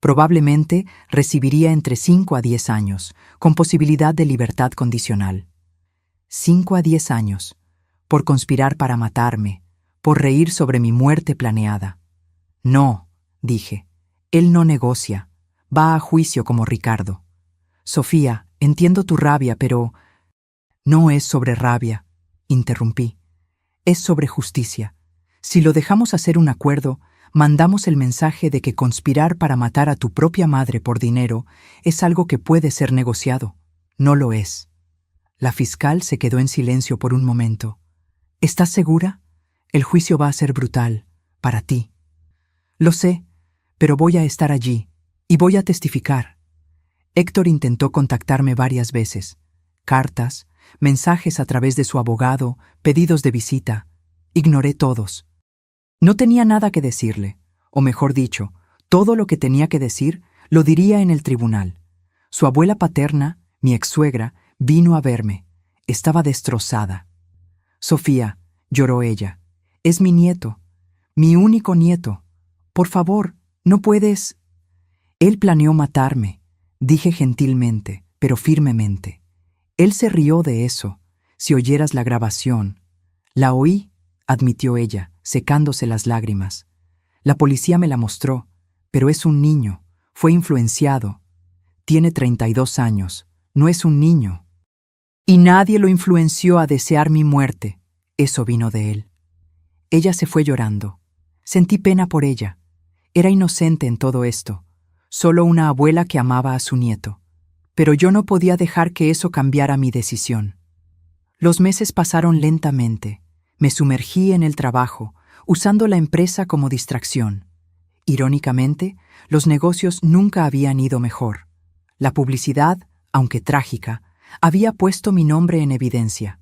Probablemente recibiría entre 5 a 10 años, con posibilidad de libertad condicional. 5 a 10 años, por conspirar para matarme, por reír sobre mi muerte planeada. «No», dije, «él no negocia, va a juicio como Ricardo. Sofía, entiendo tu rabia, pero...» «No es sobre rabia», interrumpí. «Es sobre justicia. Si lo dejamos hacer un acuerdo, mandamos el mensaje de que conspirar para matar a tu propia madre por dinero es algo que puede ser negociado. No lo es». La fiscal se quedó en silencio por un momento. «¿Estás segura? El juicio va a ser brutal, para ti». «Lo sé, pero voy a estar allí, y voy a testificar». Héctor intentó contactarme varias veces. Cartas, mensajes a través de su abogado, pedidos de visita. Ignoré todos. No tenía nada que decirle, o mejor dicho, todo lo que tenía que decir lo diría en el tribunal. Su abuela paterna, mi ex-suegra, vino a verme. Estaba destrozada. «Sofía», lloró ella, «es mi nieto, mi único nieto. Por favor, no puedes...» «Él planeó matarme», dije gentilmente, pero firmemente. «Él se rió de eso. Si oyeras la grabación...» «La oí», admitió ella, secándose las lágrimas. «La policía me la mostró, pero es un niño, fue influenciado. Tiene 32 años, no es un niño. Y nadie lo influenció a desear mi muerte, eso vino de él». Ella se fue llorando. Sentí pena por ella. Era inocente en todo esto, solo una abuela que amaba a su nieto. Pero yo no podía dejar que eso cambiara mi decisión. Los meses pasaron lentamente. Me sumergí en el trabajo, usando la empresa como distracción. Irónicamente, los negocios nunca habían ido mejor. La publicidad, aunque trágica, había puesto mi nombre en evidencia.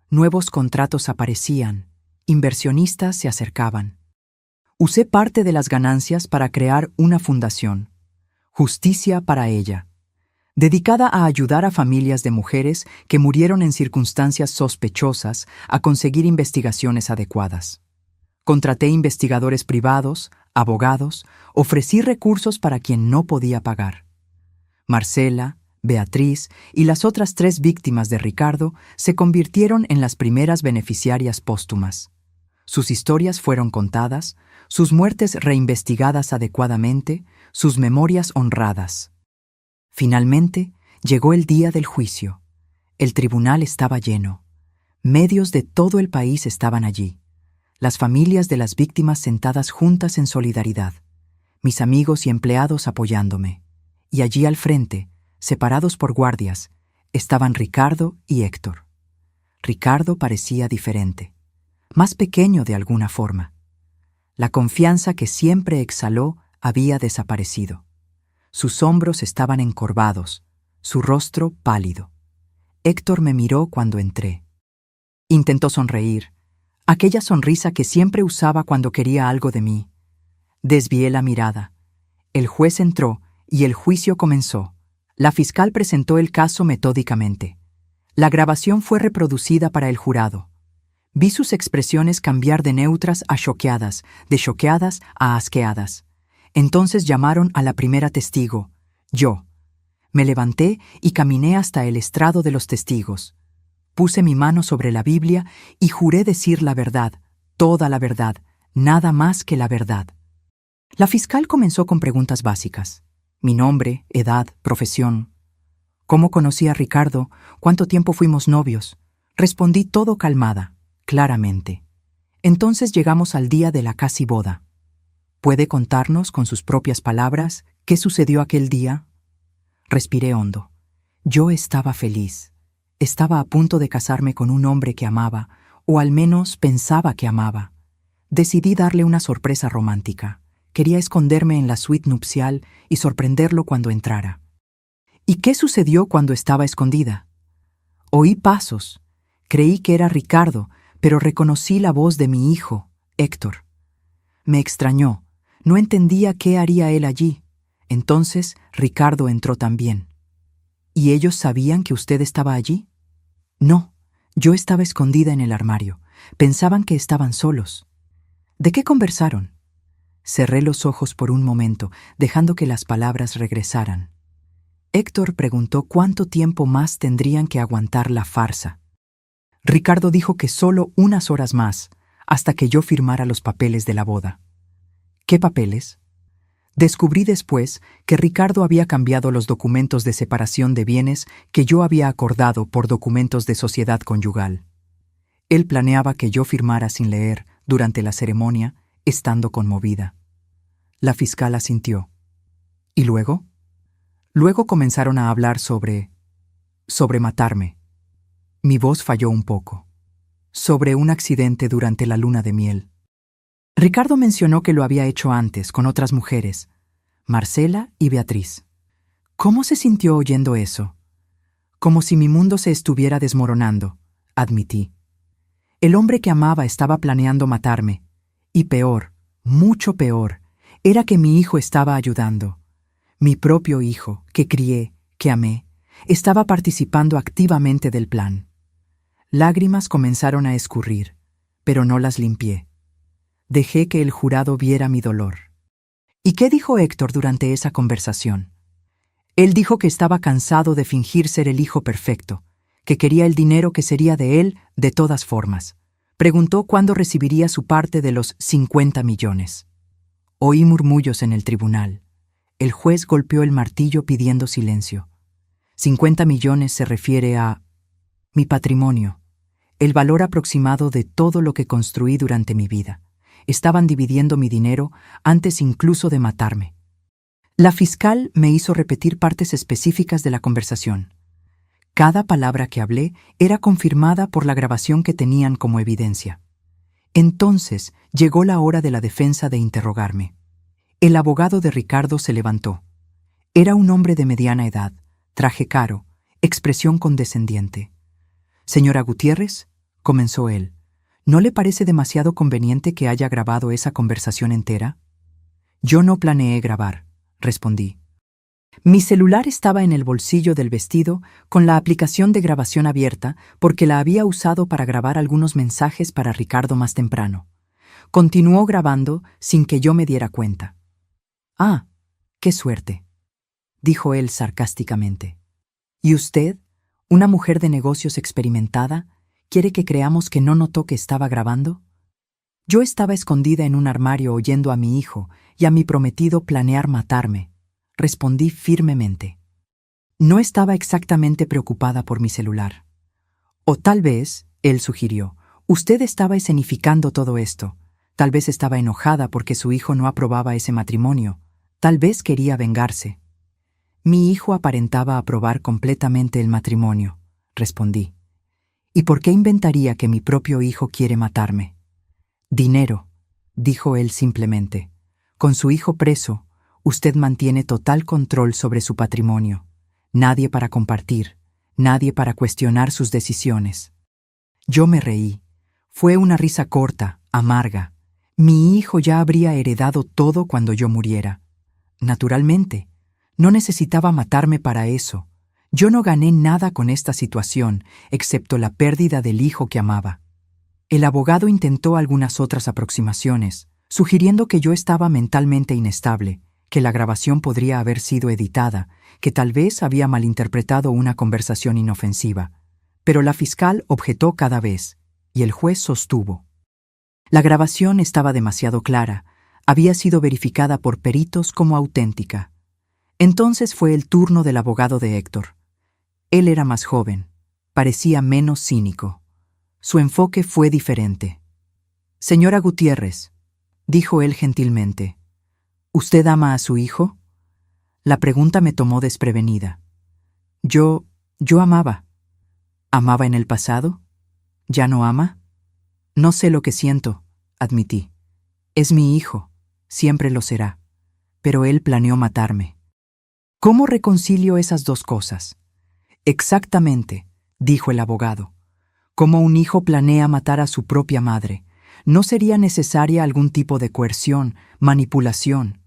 Nuevos contratos aparecían, inversionistas se acercaban. Usé parte de las ganancias para crear una fundación, Justicia para ella, dedicada a ayudar a familias de mujeres que murieron en circunstancias sospechosas a conseguir investigaciones adecuadas. Contraté investigadores privados, abogados, ofrecí recursos para quien no podía pagar. Marcela, Beatriz y las otras 3 víctimas de Ricardo se convirtieron en las primeras beneficiarias póstumas. Sus historias fueron contadas, sus muertes reinvestigadas adecuadamente, sus memorias honradas. Finalmente, llegó el día del juicio. El tribunal estaba lleno. Medios de todo el país estaban allí. Las familias de las víctimas sentadas juntas en solidaridad. Mis amigos y empleados apoyándome. Y allí al frente, separados por guardias, estaban Ricardo y Héctor. Ricardo parecía diferente, más pequeño de alguna forma. La confianza que siempre exhaló había desaparecido. Sus hombros estaban encorvados, su rostro pálido. Héctor me miró cuando entré. Intentó sonreír, aquella sonrisa que siempre usaba cuando quería algo de mí. Desvié la mirada. El juez entró y el juicio comenzó. La fiscal presentó el caso metódicamente. La grabación fue reproducida para el jurado. Vi sus expresiones cambiar de neutras a choqueadas, de choqueadas a asqueadas. Entonces llamaron a la primera testigo, yo. Me levanté y caminé hasta el estrado de los testigos. Puse mi mano sobre la Biblia y juré decir la verdad, toda la verdad, nada más que la verdad. La fiscal comenzó con preguntas básicas. Mi nombre, edad, profesión. ¿Cómo conocí a Ricardo? ¿Cuánto tiempo fuimos novios? Respondí todo calmada, claramente. Entonces llegamos al día de la casi boda. ¿Puede contarnos con sus propias palabras qué sucedió aquel día? Respiré hondo. Yo estaba feliz. Estaba a punto de casarme con un hombre que amaba, o al menos pensaba que amaba. Decidí darle una sorpresa romántica. Quería esconderme en la suite nupcial y sorprenderlo cuando entrara. ¿Y qué sucedió cuando estaba escondida? Oí pasos. Creí que era Ricardo, pero reconocí la voz de mi hijo, Héctor. Me extrañó. No entendía qué haría él allí. Entonces Ricardo entró también. ¿Y ellos sabían que usted estaba allí? No, yo estaba escondida en el armario. Pensaban que estaban solos. ¿De qué conversaron? Cerré los ojos por un momento, dejando que las palabras regresaran. Héctor preguntó cuánto tiempo más tendrían que aguantar la farsa. Ricardo dijo que solo unas horas más, hasta que yo firmara los papeles de la boda. ¿Qué papeles? Descubrí después que Ricardo había cambiado los documentos de separación de bienes que yo había acordado por documentos de sociedad conyugal. Él planeaba que yo firmara sin leer, durante la ceremonia, estando conmovida. La fiscal asintió. ¿Y luego? Luego comenzaron a hablar sobre matarme. Mi voz falló un poco. Sobre un accidente durante la luna de miel. Ricardo mencionó que lo había hecho antes con otras mujeres, Marcela y Beatriz. ¿Cómo se sintió oyendo eso? Como si mi mundo se estuviera desmoronando, admití. El hombre que amaba estaba planeando matarme. Y peor, mucho peor, era que mi hijo estaba ayudando. Mi propio hijo, que crié, que amé, estaba participando activamente del plan. Lágrimas comenzaron a escurrir, pero no las limpié. Dejé que el jurado viera mi dolor. ¿Y qué dijo Héctor durante esa conversación? Él dijo que estaba cansado de fingir ser el hijo perfecto, que quería el dinero que sería de él de todas formas. Preguntó cuándo recibiría su parte de los 50 millones. Oí murmullos en el tribunal. El juez golpeó el martillo pidiendo silencio. 50 millones se refiere a mi patrimonio, el valor aproximado de todo lo que construí durante mi vida. Estaban dividiendo mi dinero antes incluso de matarme. La fiscal me hizo repetir partes específicas de la conversación. Cada palabra que hablé era confirmada por la grabación que tenían como evidencia. Entonces llegó la hora de la defensa de interrogarme. El abogado de Ricardo se levantó. Era un hombre de mediana edad, traje caro, expresión condescendiente. «Señora Gutiérrez», comenzó él, ¿no le parece demasiado conveniente que haya grabado esa conversación entera? Yo no planeé grabar, respondí. Mi celular estaba en el bolsillo del vestido con la aplicación de grabación abierta porque la había usado para grabar algunos mensajes para Ricardo más temprano. Continuó grabando sin que yo me diera cuenta. «Ah, qué suerte», dijo él sarcásticamente. «¿Y usted, una mujer de negocios experimentada, quiere que creamos que no notó que estaba grabando?» Yo estaba escondida en un armario oyendo a mi hijo y a mi prometido planear matarme. Respondí firmemente. No estaba exactamente preocupada por mi celular. O tal vez, él sugirió, usted estaba escenificando todo esto. Tal vez estaba enojada porque su hijo no aprobaba ese matrimonio. Tal vez quería vengarse. Mi hijo aparentaba aprobar completamente el matrimonio, respondí. ¿Y por qué inventaría que mi propio hijo quiere matarme? Dinero, dijo él simplemente. Con su hijo preso, usted mantiene total control sobre su patrimonio. Nadie para compartir, nadie para cuestionar sus decisiones. Yo me reí. Fue una risa corta, amarga. Mi hijo ya habría heredado todo cuando yo muriera. Naturalmente, no necesitaba matarme para eso. Yo no gané nada con esta situación, excepto la pérdida del hijo que amaba. El abogado intentó algunas otras aproximaciones, sugiriendo que yo estaba mentalmente inestable, que la grabación podría haber sido editada, que tal vez había malinterpretado una conversación inofensiva. Pero la fiscal objetó cada vez, y el juez sostuvo. La grabación estaba demasiado clara, había sido verificada por peritos como auténtica. Entonces fue el turno del abogado de Héctor. Él era más joven, parecía menos cínico. Su enfoque fue diferente. «Señora Gutiérrez», dijo él gentilmente, «¿usted ama a su hijo?» La pregunta me tomó desprevenida. Yo amaba. ¿Amaba en el pasado? ¿Ya no ama? No sé lo que siento, admití. Es mi hijo, siempre lo será. Pero él planeó matarme. ¿Cómo reconcilio esas dos cosas? Exactamente, dijo el abogado. Como un hijo planea matar a su propia madre, ¿no sería necesaria algún tipo de coerción, manipulación?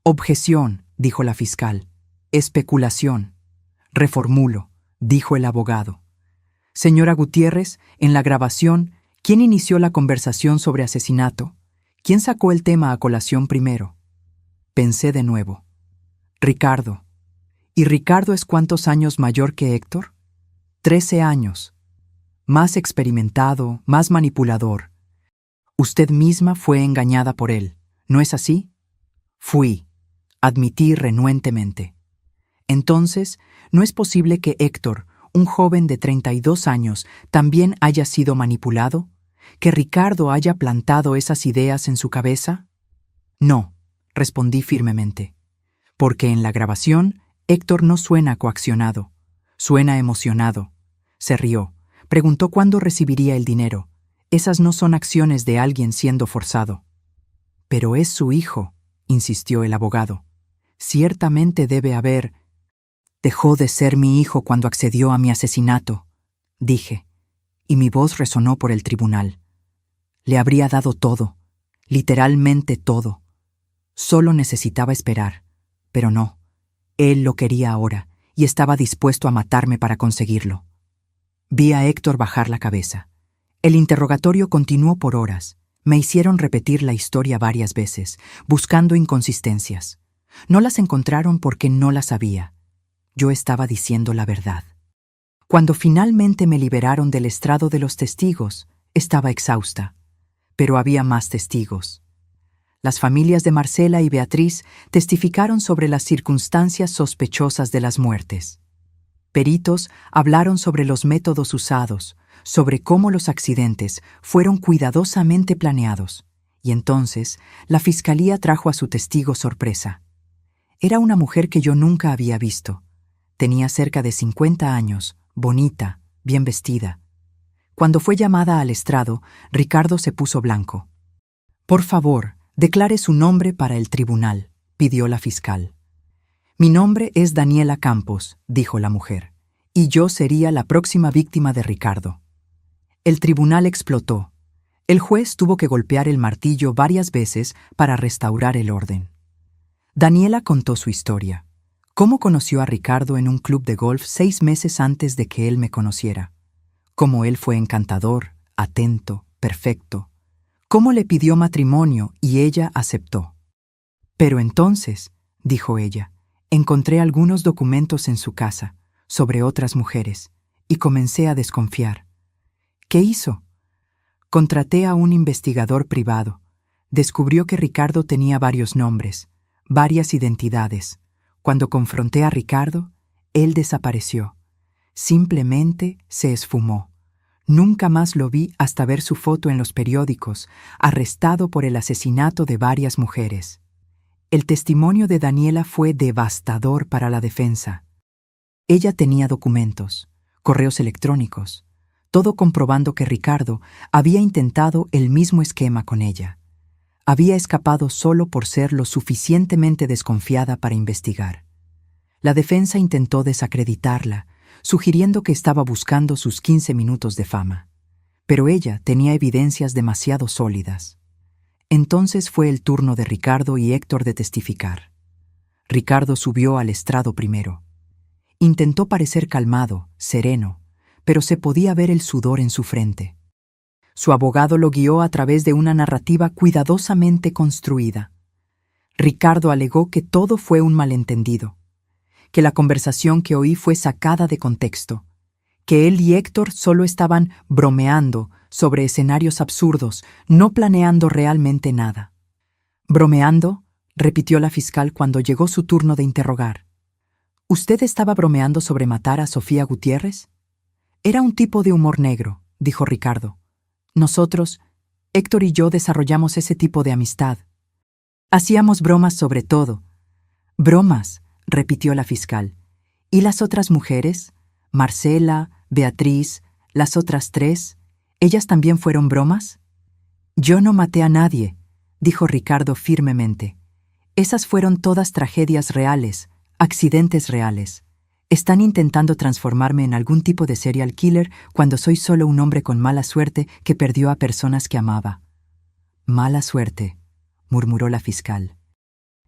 Objeción, dijo la fiscal. Especulación. Reformulo, dijo el abogado. Señora Gutiérrez, en la grabación, ¿quién inició la conversación sobre asesinato? ¿Quién sacó el tema a colación primero? Pensé de nuevo. Ricardo. ¿Y Ricardo es cuántos años mayor que Héctor? 13 años. Más experimentado, más manipulador. Usted misma fue engañada por él, ¿no es así? Fui, admití renuentemente. Entonces, ¿no es posible que Héctor, un joven de 32 años, también haya sido manipulado? ¿Que Ricardo haya plantado esas ideas en su cabeza? No, respondí firmemente. Porque en la grabación, Héctor no suena coaccionado, suena emocionado. Se rió, preguntó cuándo recibiría el dinero. Esas no son acciones de alguien siendo forzado. Pero es su hijo, insistió el abogado. Ciertamente debe haber... Dejó de ser mi hijo cuando accedió a mi asesinato, dije, y mi voz resonó por el tribunal. Le habría dado todo, literalmente todo. Solo necesitaba esperar, pero no. Él lo quería ahora y estaba dispuesto a matarme para conseguirlo. Vi a Héctor bajar la cabeza. El interrogatorio continuó por horas. Me hicieron repetir la historia varias veces, buscando inconsistencias. No las encontraron porque no las sabía. Yo estaba diciendo la verdad. Cuando finalmente me liberaron del estrado de los testigos, estaba exhausta. Pero había más testigos. Las familias de Marcela y Beatriz testificaron sobre las circunstancias sospechosas de las muertes. Peritos hablaron sobre los métodos usados, sobre cómo los accidentes fueron cuidadosamente planeados. Y entonces, la fiscalía trajo a su testigo sorpresa. Era una mujer que yo nunca había visto. Tenía cerca de 50 años, bonita, bien vestida. Cuando fue llamada al estrado, Ricardo se puso blanco. «Por favor, declare su nombre para el tribunal», pidió la fiscal. «Mi nombre es Daniela Campos», dijo la mujer, «y yo sería la próxima víctima de Ricardo». El tribunal explotó. El juez tuvo que golpear el martillo varias veces para restaurar el orden. Daniela contó su historia. Cómo conoció a Ricardo en un club de golf 6 meses antes de que él me conociera. Cómo él fue encantador, atento, perfecto. Cómo le pidió matrimonio y ella aceptó. «Pero entonces», dijo ella, «encontré algunos documentos en su casa, sobre otras mujeres, y comencé a desconfiar». «¿Qué hizo?» «Contraté a un investigador privado. Descubrió que Ricardo tenía varios nombres, varias identidades. Cuando confronté a Ricardo, él desapareció. Simplemente se esfumó. Nunca más lo vi hasta ver su foto en los periódicos, arrestado por el asesinato de varias mujeres». El testimonio de Daniela fue devastador para la defensa. Ella tenía documentos, correos electrónicos, todo comprobando que Ricardo había intentado el mismo esquema con ella. Había escapado solo por ser lo suficientemente desconfiada para investigar. La defensa intentó desacreditarla, sugiriendo que estaba buscando sus 15 minutos de fama. pero ella tenía evidencias demasiado sólidas. Entonces fue el turno de Ricardo y Héctor de testificar. Ricardo subió al estrado primero. Intentó parecer calmado, sereno, pero se podía ver el sudor en su frente. Su abogado lo guió a través de una narrativa cuidadosamente construida. Ricardo alegó que todo fue un malentendido, que la conversación que oí fue sacada de contexto, que él y Héctor solo estaban bromeando sobre escenarios absurdos, no planeando realmente nada. ¿Bromeando?, repitió la fiscal cuando llegó su turno de interrogar. ¿Usted estaba bromeando sobre matar a Sofía Gutiérrez? Era un tipo de humor negro, dijo Ricardo. Nosotros, Héctor y yo, desarrollamos ese tipo de amistad. Hacíamos bromas sobre todo. Bromas, repitió la fiscal. ¿Y las otras mujeres? Marcela, Beatriz, las otras 3, ¿ellas también fueron bromas? Yo no maté a nadie, dijo Ricardo firmemente. Esas fueron todas tragedias reales, accidentes reales. Están intentando transformarme en algún tipo de serial killer cuando soy solo un hombre con mala suerte que perdió a personas que amaba. Mala suerte, murmuró la fiscal.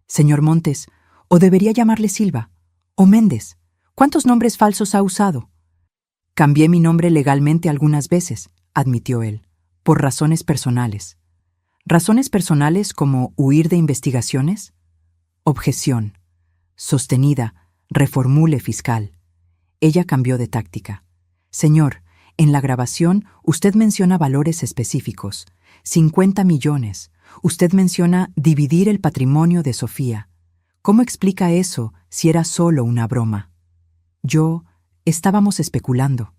Señor Montes, o debería llamarle Silva, o Méndez. ¿Cuántos nombres falsos ha usado? Cambié mi nombre legalmente algunas veces, admitió él, por razones personales. ¿Razones personales como huir de investigaciones? Objeción. Sostenida. Reformule, fiscal. Ella cambió de táctica. Señor, en la grabación usted menciona valores específicos. 50 millones. Usted menciona dividir el patrimonio de Sofía. ¿Cómo explica eso si era solo una broma? Estábamos especulando.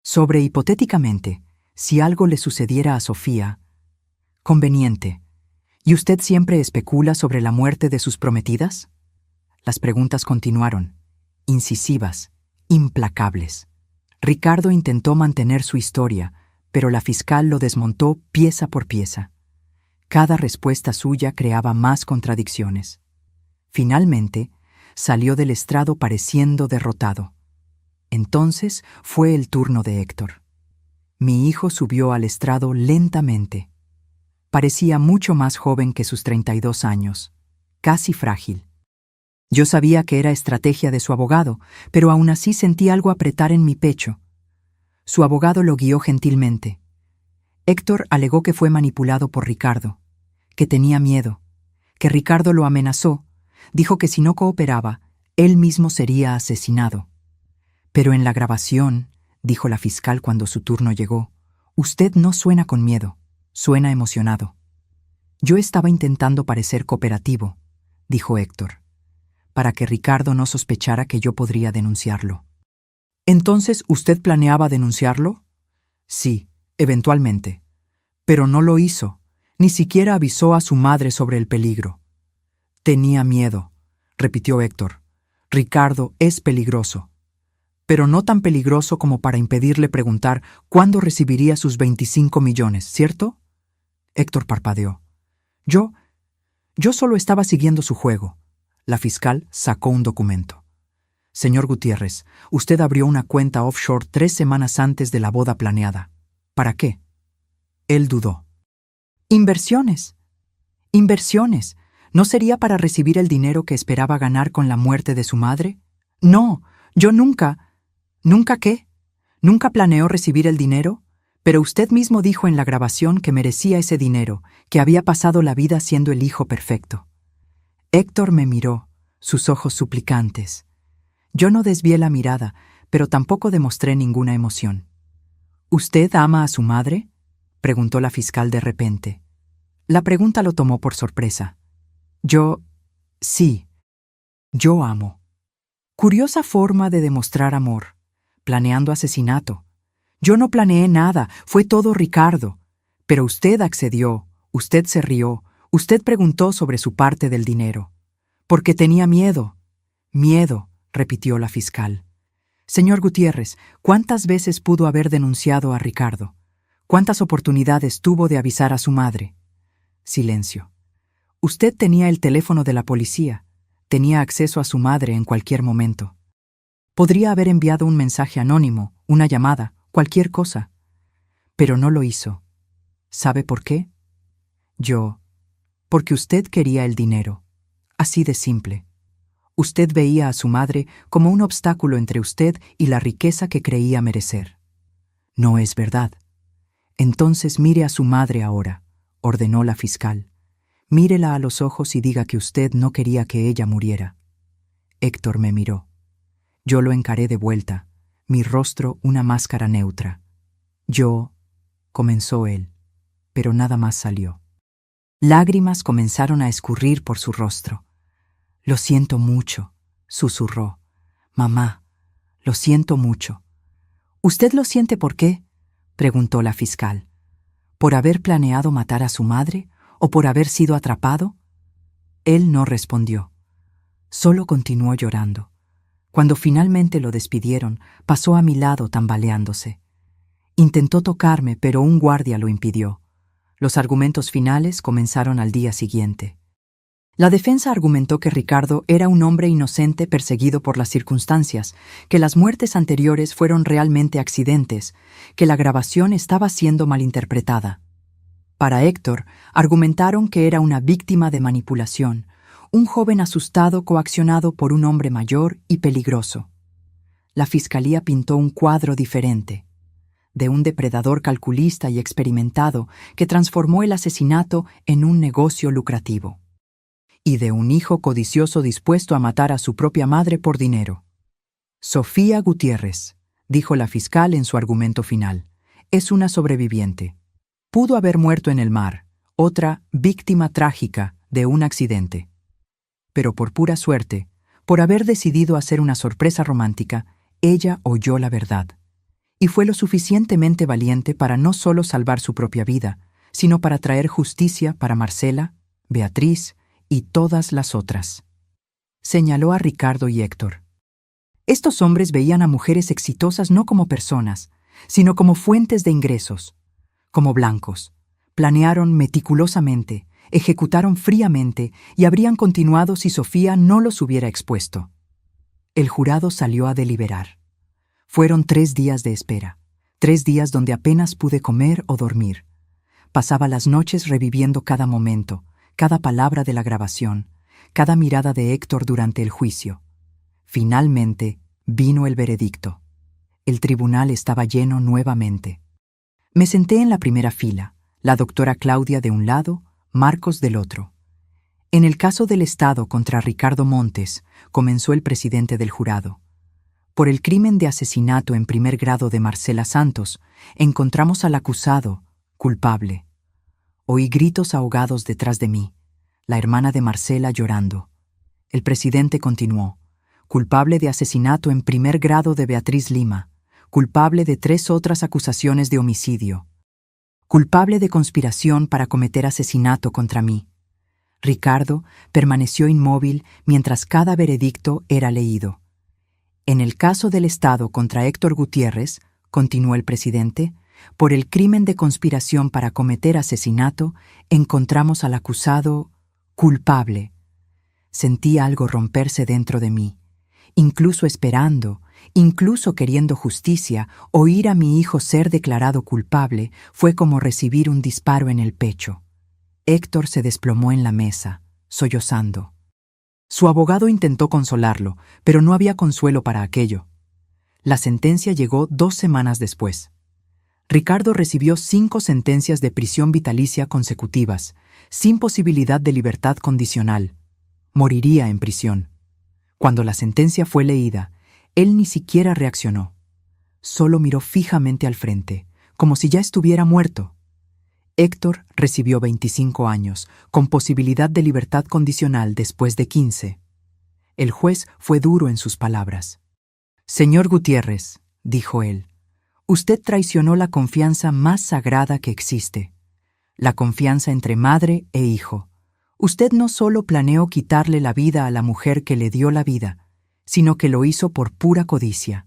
Sobre hipotéticamente, si algo le sucediera a Sofía. Conveniente. ¿Y usted siempre especula sobre la muerte de sus prometidas? Las preguntas continuaron, incisivas, implacables. Ricardo intentó mantener su historia, pero la fiscal lo desmontó pieza por pieza. Cada respuesta suya creaba más contradicciones. Finalmente, salió del estrado pareciendo derrotado. Entonces fue el turno de Héctor. Mi hijo subió al estrado lentamente. Parecía mucho más joven que sus 32 años, casi frágil. Yo sabía que era estrategia de su abogado, pero aún así sentí algo apretar en mi pecho. Su abogado lo guió gentilmente. Héctor alegó que fue manipulado por Ricardo, que tenía miedo, que Ricardo lo amenazó, dijo que si no cooperaba, él mismo sería asesinado. Pero en la grabación, dijo la fiscal cuando su turno llegó, usted no suena con miedo, suena emocionado. Yo estaba intentando parecer cooperativo, dijo Héctor, para que Ricardo no sospechara que yo podría denunciarlo. ¿Entonces usted planeaba denunciarlo? Sí, eventualmente. Pero no lo hizo, ni siquiera avisó a su madre sobre el peligro. Tenía miedo, repitió Héctor. Ricardo es peligroso. Pero no tan peligroso como para impedirle preguntar cuándo recibiría sus 25 millones, ¿cierto? Héctor parpadeó. Yo solo estaba siguiendo su juego. La fiscal sacó un documento. Señor Gutiérrez, usted abrió una cuenta offshore 3 semanas antes de la boda planeada. ¿Para qué? Él dudó. Inversiones. Inversiones. ¿No sería para recibir el dinero que esperaba ganar con la muerte de su madre? No, yo nunca. ¿Nunca qué? ¿Nunca planeó recibir el dinero? Pero usted mismo dijo en la grabación que merecía ese dinero, que había pasado la vida siendo el hijo perfecto. Héctor me miró, sus ojos suplicantes. Yo no desvié la mirada, pero tampoco demostré ninguna emoción. ¿Usted ama a su madre?, preguntó la fiscal de repente. La pregunta lo tomó por sorpresa. Sí, yo amo. Curiosa forma de demostrar amor, planeando asesinato. Yo no planeé nada, fue todo Ricardo. Pero usted accedió, usted se rió, usted preguntó sobre su parte del dinero. Porque tenía miedo. Miedo, repitió la fiscal. Señor Gutiérrez, ¿cuántas veces pudo haber denunciado a Ricardo? ¿Cuántas oportunidades tuvo de avisar a su madre? Silencio. Usted tenía el teléfono de la policía, tenía acceso a su madre en cualquier momento. Podría haber enviado un mensaje anónimo, una llamada, cualquier cosa. Pero no lo hizo. ¿Sabe por qué? Porque usted quería el dinero. Así de simple. Usted veía a su madre como un obstáculo entre usted y la riqueza que creía merecer. No es verdad. Entonces mire a su madre ahora, ordenó la fiscal. Mírela a los ojos y diga que usted no quería que ella muriera. Héctor me miró. Yo lo encaré de vuelta, mi rostro una máscara neutra. Comenzó él, pero nada más salió. Lágrimas comenzaron a escurrir por su rostro. Lo siento mucho, susurró. Mamá, lo siento mucho. ¿Usted lo siente por qué?, preguntó la fiscal. ¿Por haber planeado matar a su madre o por haber sido atrapado? Él no respondió. Solo continuó llorando. Cuando finalmente lo despidieron, pasó a mi lado tambaleándose. Intentó tocarme, pero un guardia lo impidió. Los argumentos finales comenzaron al día siguiente. La defensa argumentó que Ricardo era un hombre inocente perseguido por las circunstancias, que las muertes anteriores fueron realmente accidentes, que la grabación estaba siendo malinterpretada. Para Héctor, argumentaron que era una víctima de manipulación, un joven asustado coaccionado por un hombre mayor y peligroso. La fiscalía pintó un cuadro diferente, de un depredador calculista y experimentado que transformó el asesinato en un negocio lucrativo, y de un hijo codicioso dispuesto a matar a su propia madre por dinero. Sofía Gutiérrez, dijo la fiscal en su argumento final, es una sobreviviente. Pudo haber muerto en el mar, otra víctima trágica de un accidente. Pero por pura suerte, por haber decidido hacer una sorpresa romántica, ella oyó la verdad. Y fue lo suficientemente valiente para no solo salvar su propia vida, sino para traer justicia para Marcela, Beatriz y todas las otras. Señaló a Ricardo y Héctor. Estos hombres veían a mujeres exitosas no como personas, sino como fuentes de ingresos, como blancos. Planearon meticulosamente, ejecutaron fríamente y habrían continuado si Sofía no los hubiera expuesto. El jurado salió a deliberar. Fueron 3 días de espera, 3 días donde apenas pude comer o dormir. Pasaba las noches reviviendo cada momento, cada palabra de la grabación, cada mirada de Héctor durante el juicio. Finalmente, vino el veredicto. El tribunal estaba lleno nuevamente. Me senté en la primera fila, la doctora Claudia de un lado, Marcos del otro. En el caso del Estado contra Ricardo Montes, comenzó el presidente del jurado. Por el crimen de asesinato en primer grado de Marcela Santos, encontramos al acusado, culpable. Oí gritos ahogados detrás de mí, la hermana de Marcela llorando. El presidente continuó, culpable de asesinato en primer grado de Beatriz Lima, culpable de 3 otras acusaciones de homicidio, culpable de conspiración para cometer asesinato contra mí. Ricardo permaneció inmóvil mientras cada veredicto era leído. En el caso del Estado contra Héctor Gutiérrez, continuó el presidente, por el crimen de conspiración para cometer asesinato, encontramos al acusado culpable. Sentí algo romperse dentro de mí. Incluso esperando, incluso queriendo justicia, oír a mi hijo ser declarado culpable fue como recibir un disparo en el pecho. Héctor se desplomó en la mesa, sollozando. Su abogado intentó consolarlo, pero no había consuelo para aquello. La sentencia llegó 2 semanas después. Ricardo recibió 5 sentencias de prisión vitalicia consecutivas, sin posibilidad de libertad condicional. Moriría en prisión. Cuando la sentencia fue leída, él ni siquiera reaccionó. Solo miró fijamente al frente, como si ya estuviera muerto. Héctor recibió 25 años, con posibilidad de libertad condicional después de 15. El juez fue duro en sus palabras. «Señor Gutiérrez», dijo él, «usted traicionó la confianza más sagrada que existe, la confianza entre madre e hijo. Usted no solo planeó quitarle la vida a la mujer que le dio la vida, sino que lo hizo por pura codicia.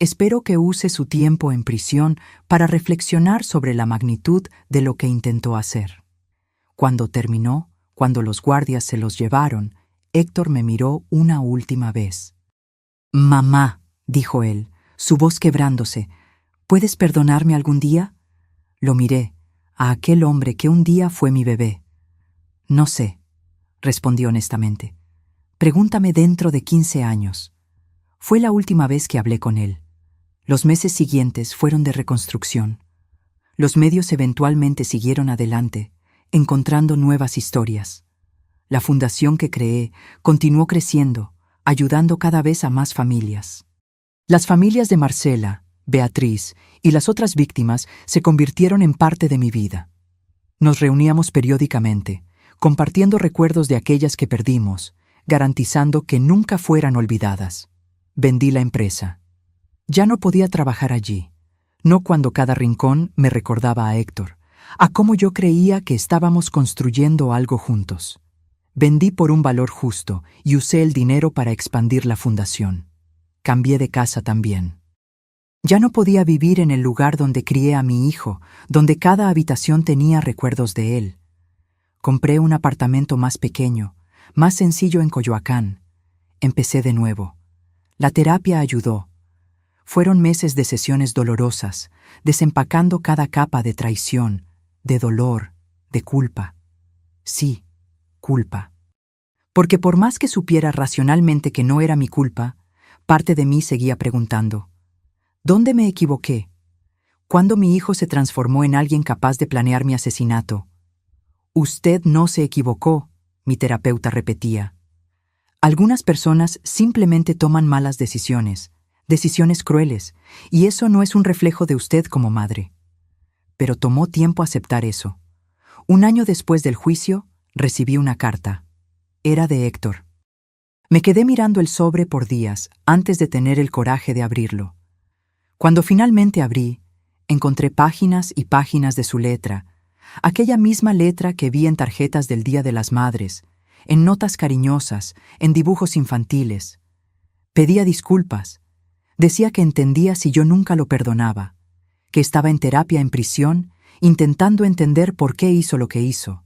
Espero que use su tiempo en prisión para reflexionar sobre la magnitud de lo que intentó hacer». Cuando terminó, cuando los guardias se los llevaron, Héctor me miró una última vez. «Mamá», dijo él, su voz quebrándose, «¿puedes perdonarme algún día? Lo miré, a aquel hombre que un día fue mi bebé. No sé, respondí honestamente. Pregúntame dentro de 15 años. Fue la última vez que hablé con él. Los meses siguientes fueron de reconstrucción. Los medios eventualmente siguieron adelante, encontrando nuevas historias. La fundación que creé continuó creciendo, ayudando cada vez a más familias. Las familias de Marcela, Beatriz y las otras víctimas se convirtieron en parte de mi vida. Nos reuníamos periódicamente, compartiendo recuerdos de aquellas que perdimos, garantizando que nunca fueran olvidadas. Vendí la empresa. Ya no podía trabajar allí, no cuando cada rincón me recordaba a Héctor, a cómo yo creía que estábamos construyendo algo juntos. Vendí por un valor justo y usé el dinero para expandir la fundación. Cambié de casa también. Ya no podía vivir en el lugar donde crié a mi hijo, donde cada habitación tenía recuerdos de él. Compré un apartamento más pequeño, más sencillo en Coyoacán. Empecé de nuevo. La terapia ayudó. Fueron meses de sesiones dolorosas, desempacando cada capa de traición, de dolor, de culpa. Sí, culpa. Porque por más que supiera racionalmente que no era mi culpa, parte de mí seguía preguntando, ¿dónde me equivoqué? ¿Cuándo mi hijo se transformó en alguien capaz de planear mi asesinato? Usted no se equivocó, mi terapeuta repetía. Algunas personas simplemente toman malas decisiones, decisiones crueles, y eso no es un reflejo de usted como madre. Pero tomó tiempo aceptar eso. Un año después del juicio, recibí una carta. Era de Héctor. Me quedé mirando el sobre por días antes de tener el coraje de abrirlo. Cuando finalmente abrí, encontré páginas y páginas de su letra, aquella misma letra que vi en tarjetas del Día de las Madres, en notas cariñosas, en dibujos infantiles. Pedía disculpas. Decía que entendía si yo nunca lo perdonaba, que estaba en terapia en prisión, intentando entender por qué hizo lo que hizo,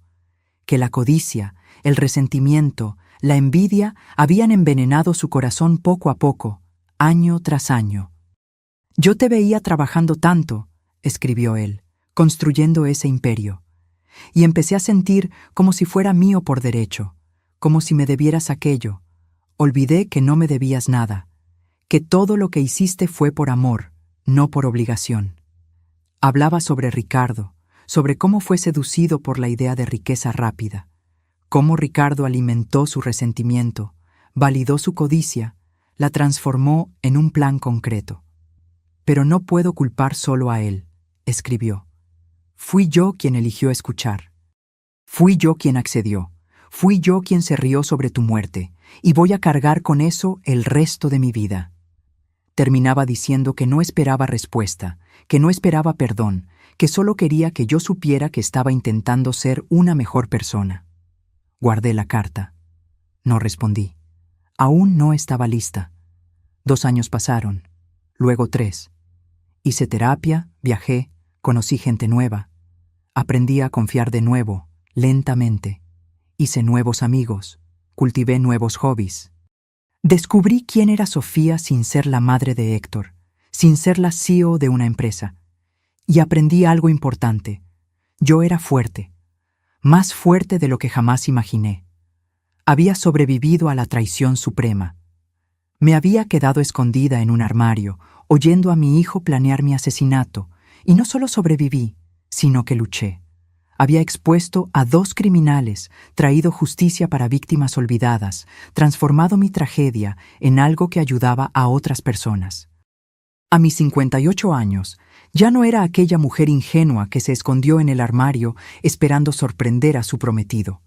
que la codicia, el resentimiento, la envidia habían envenenado su corazón poco a poco, año tras año. Yo te veía trabajando tanto, escribió él, construyendo ese imperio, y empecé a sentir como si fuera mío por derecho, como si me debieras aquello. Olvidé que no me debías nada, que todo lo que hiciste fue por amor, no por obligación. Hablaba sobre Ricardo, sobre cómo fue seducido por la idea de riqueza rápida, cómo Ricardo alimentó su resentimiento, validó su codicia, la transformó en un plan concreto. Pero no puedo culpar solo a él, escribió. Fui yo quien eligió escuchar. Fui yo quien accedió. Fui yo quien se rió sobre tu muerte, y voy a cargar con eso el resto de mi vida. Terminaba diciendo que no esperaba respuesta, que no esperaba perdón, que solo quería que yo supiera que estaba intentando ser una mejor persona. Guardé la carta. No respondí. Aún no estaba lista. 2 años pasaron, luego 3. Hice terapia, viajé, conocí gente nueva. Aprendí a confiar de nuevo, lentamente. Hice nuevos amigos, cultivé nuevos hobbies. Descubrí quién era Sofía sin ser la madre de Héctor, sin ser la CEO de una empresa. Y aprendí algo importante. Yo era fuerte, más fuerte de lo que jamás imaginé. Había sobrevivido a la traición suprema. Me había quedado escondida en un armario, oyendo a mi hijo planear mi asesinato, y no solo sobreviví, sino que luché. Había expuesto a 2 criminales, traído justicia para víctimas olvidadas, transformado mi tragedia en algo que ayudaba a otras personas. A mis 58 años, ya no era aquella mujer ingenua que se escondió en el armario esperando sorprender a su prometido.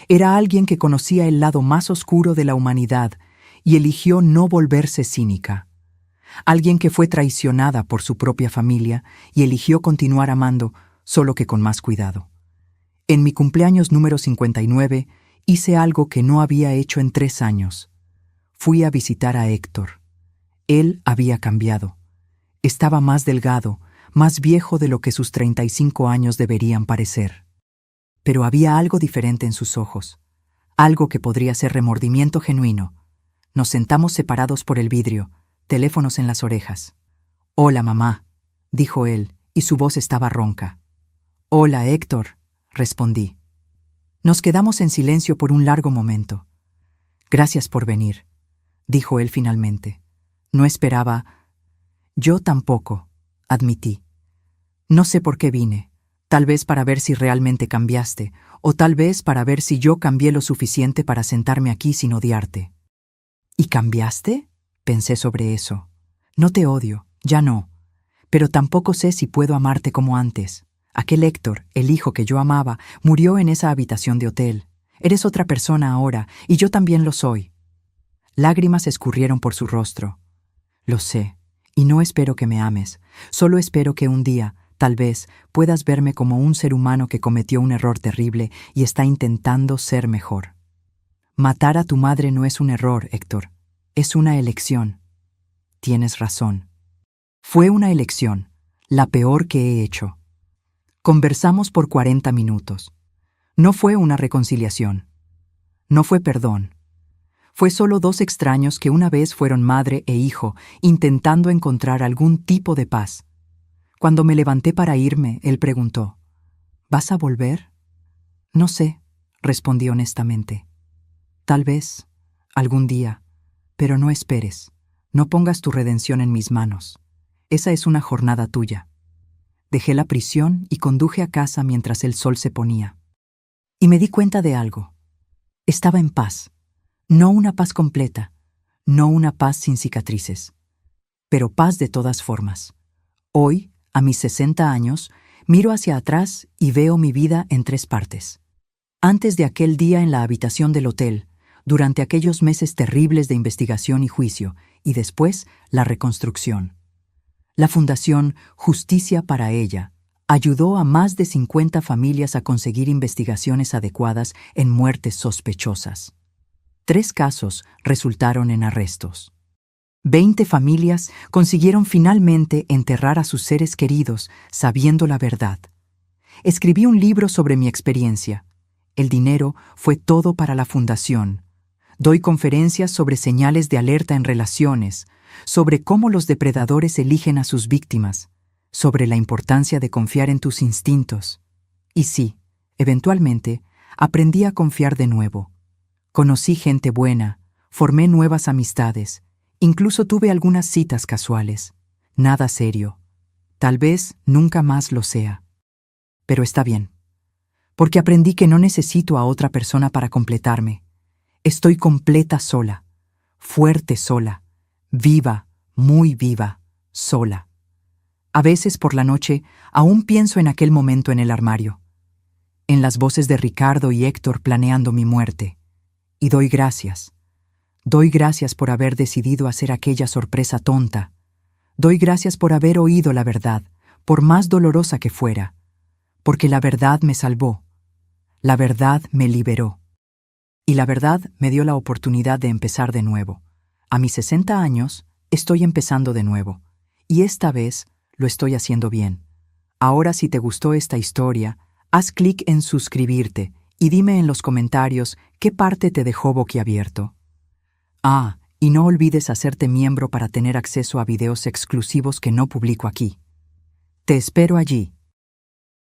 Era alguien que conocía el lado más oscuro de la humanidad y eligió no volverse cínica. Alguien que fue traicionada por su propia familia y eligió continuar amando, solo que con más cuidado. En mi cumpleaños número 59, hice algo que no había hecho en 3 años. Fui a visitar a Héctor. Él había cambiado. Estaba más delgado, más viejo de lo que sus 35 años deberían parecer. Pero había algo diferente en sus ojos, algo que podría ser remordimiento genuino. Nos sentamos separados por el vidrio, teléfonos en las orejas. «Hola, mamá», dijo él, y su voz estaba ronca. «Hola, Héctor», respondí. Nos quedamos en silencio por un largo momento. «Gracias por venir», dijo él finalmente. «No esperaba». «Yo tampoco», admití. «No sé por qué vine. Tal vez para ver si realmente cambiaste, o tal vez para ver si yo cambié lo suficiente para sentarme aquí sin odiarte». «¿Y cambiaste?», pensé sobre eso. «No te odio, ya no. Pero tampoco sé si puedo amarte como antes. Aquel Héctor, el hijo que yo amaba, murió en esa habitación de hotel. Eres otra persona ahora, y yo también lo soy». Lágrimas escurrieron por su rostro. «Lo sé, y no espero que me ames. Solo espero que un día, tal vez, puedas verme como un ser humano que cometió un error terrible y está intentando ser mejor». «Matar a tu madre no es un error, Héctor. Es una elección». «Tienes razón. Fue una elección, la peor que he hecho». Conversamos por 40 minutos. No fue una reconciliación. No fue perdón. Fue solo dos extraños que una vez fueron madre e hijo, intentando encontrar algún tipo de paz. Cuando me levanté para irme, él preguntó: «¿Vas a volver?». «No sé», respondí honestamente. «Tal vez, algún día, pero no esperes. No pongas tu redención en mis manos. Esa es una jornada tuya». Dejé la prisión y conduje a casa mientras el sol se ponía. Y me di cuenta de algo. Estaba en paz. No una paz completa, no una paz sin cicatrices, pero paz de todas formas. Hoy, a mis 60 años, miro hacia atrás y veo mi vida en 3 partes. Antes de aquel día en la habitación del hotel, durante aquellos meses terribles de investigación y juicio, y después la reconstrucción. La Fundación Justicia para Ella ayudó a más de 50 familias a conseguir investigaciones adecuadas en muertes sospechosas. 3 casos resultaron en arrestos. 20 familias consiguieron finalmente enterrar a sus seres queridos sabiendo la verdad. Escribí un libro sobre mi experiencia. El dinero fue todo para la fundación. Doy conferencias sobre señales de alerta en relaciones, sobre cómo los depredadores eligen a sus víctimas, sobre la importancia de confiar en tus instintos. Y sí, eventualmente, aprendí a confiar de nuevo. Conocí gente buena, formé nuevas amistades, incluso tuve algunas citas casuales. Nada serio. Tal vez nunca más lo sea. Pero está bien, porque aprendí que no necesito a otra persona para completarme. Estoy completa sola, fuerte sola, viva, muy viva, sola. A veces por la noche aún pienso en aquel momento en el armario, en las voces de Ricardo y Héctor planeando mi muerte. Y doy gracias. Doy gracias por haber decidido hacer aquella sorpresa tonta. Doy gracias por haber oído la verdad, por más dolorosa que fuera, porque la verdad me salvó. La verdad me liberó. Y la verdad me dio la oportunidad de empezar de nuevo. A mis 60 años, estoy empezando de nuevo. Y esta vez lo estoy haciendo bien. Ahora, si te gustó esta historia, haz clic en suscribirte y dime en los comentarios qué parte te dejó boquiabierto. Y no olvides hacerte miembro para tener acceso a videos exclusivos que no publico aquí. Te espero allí.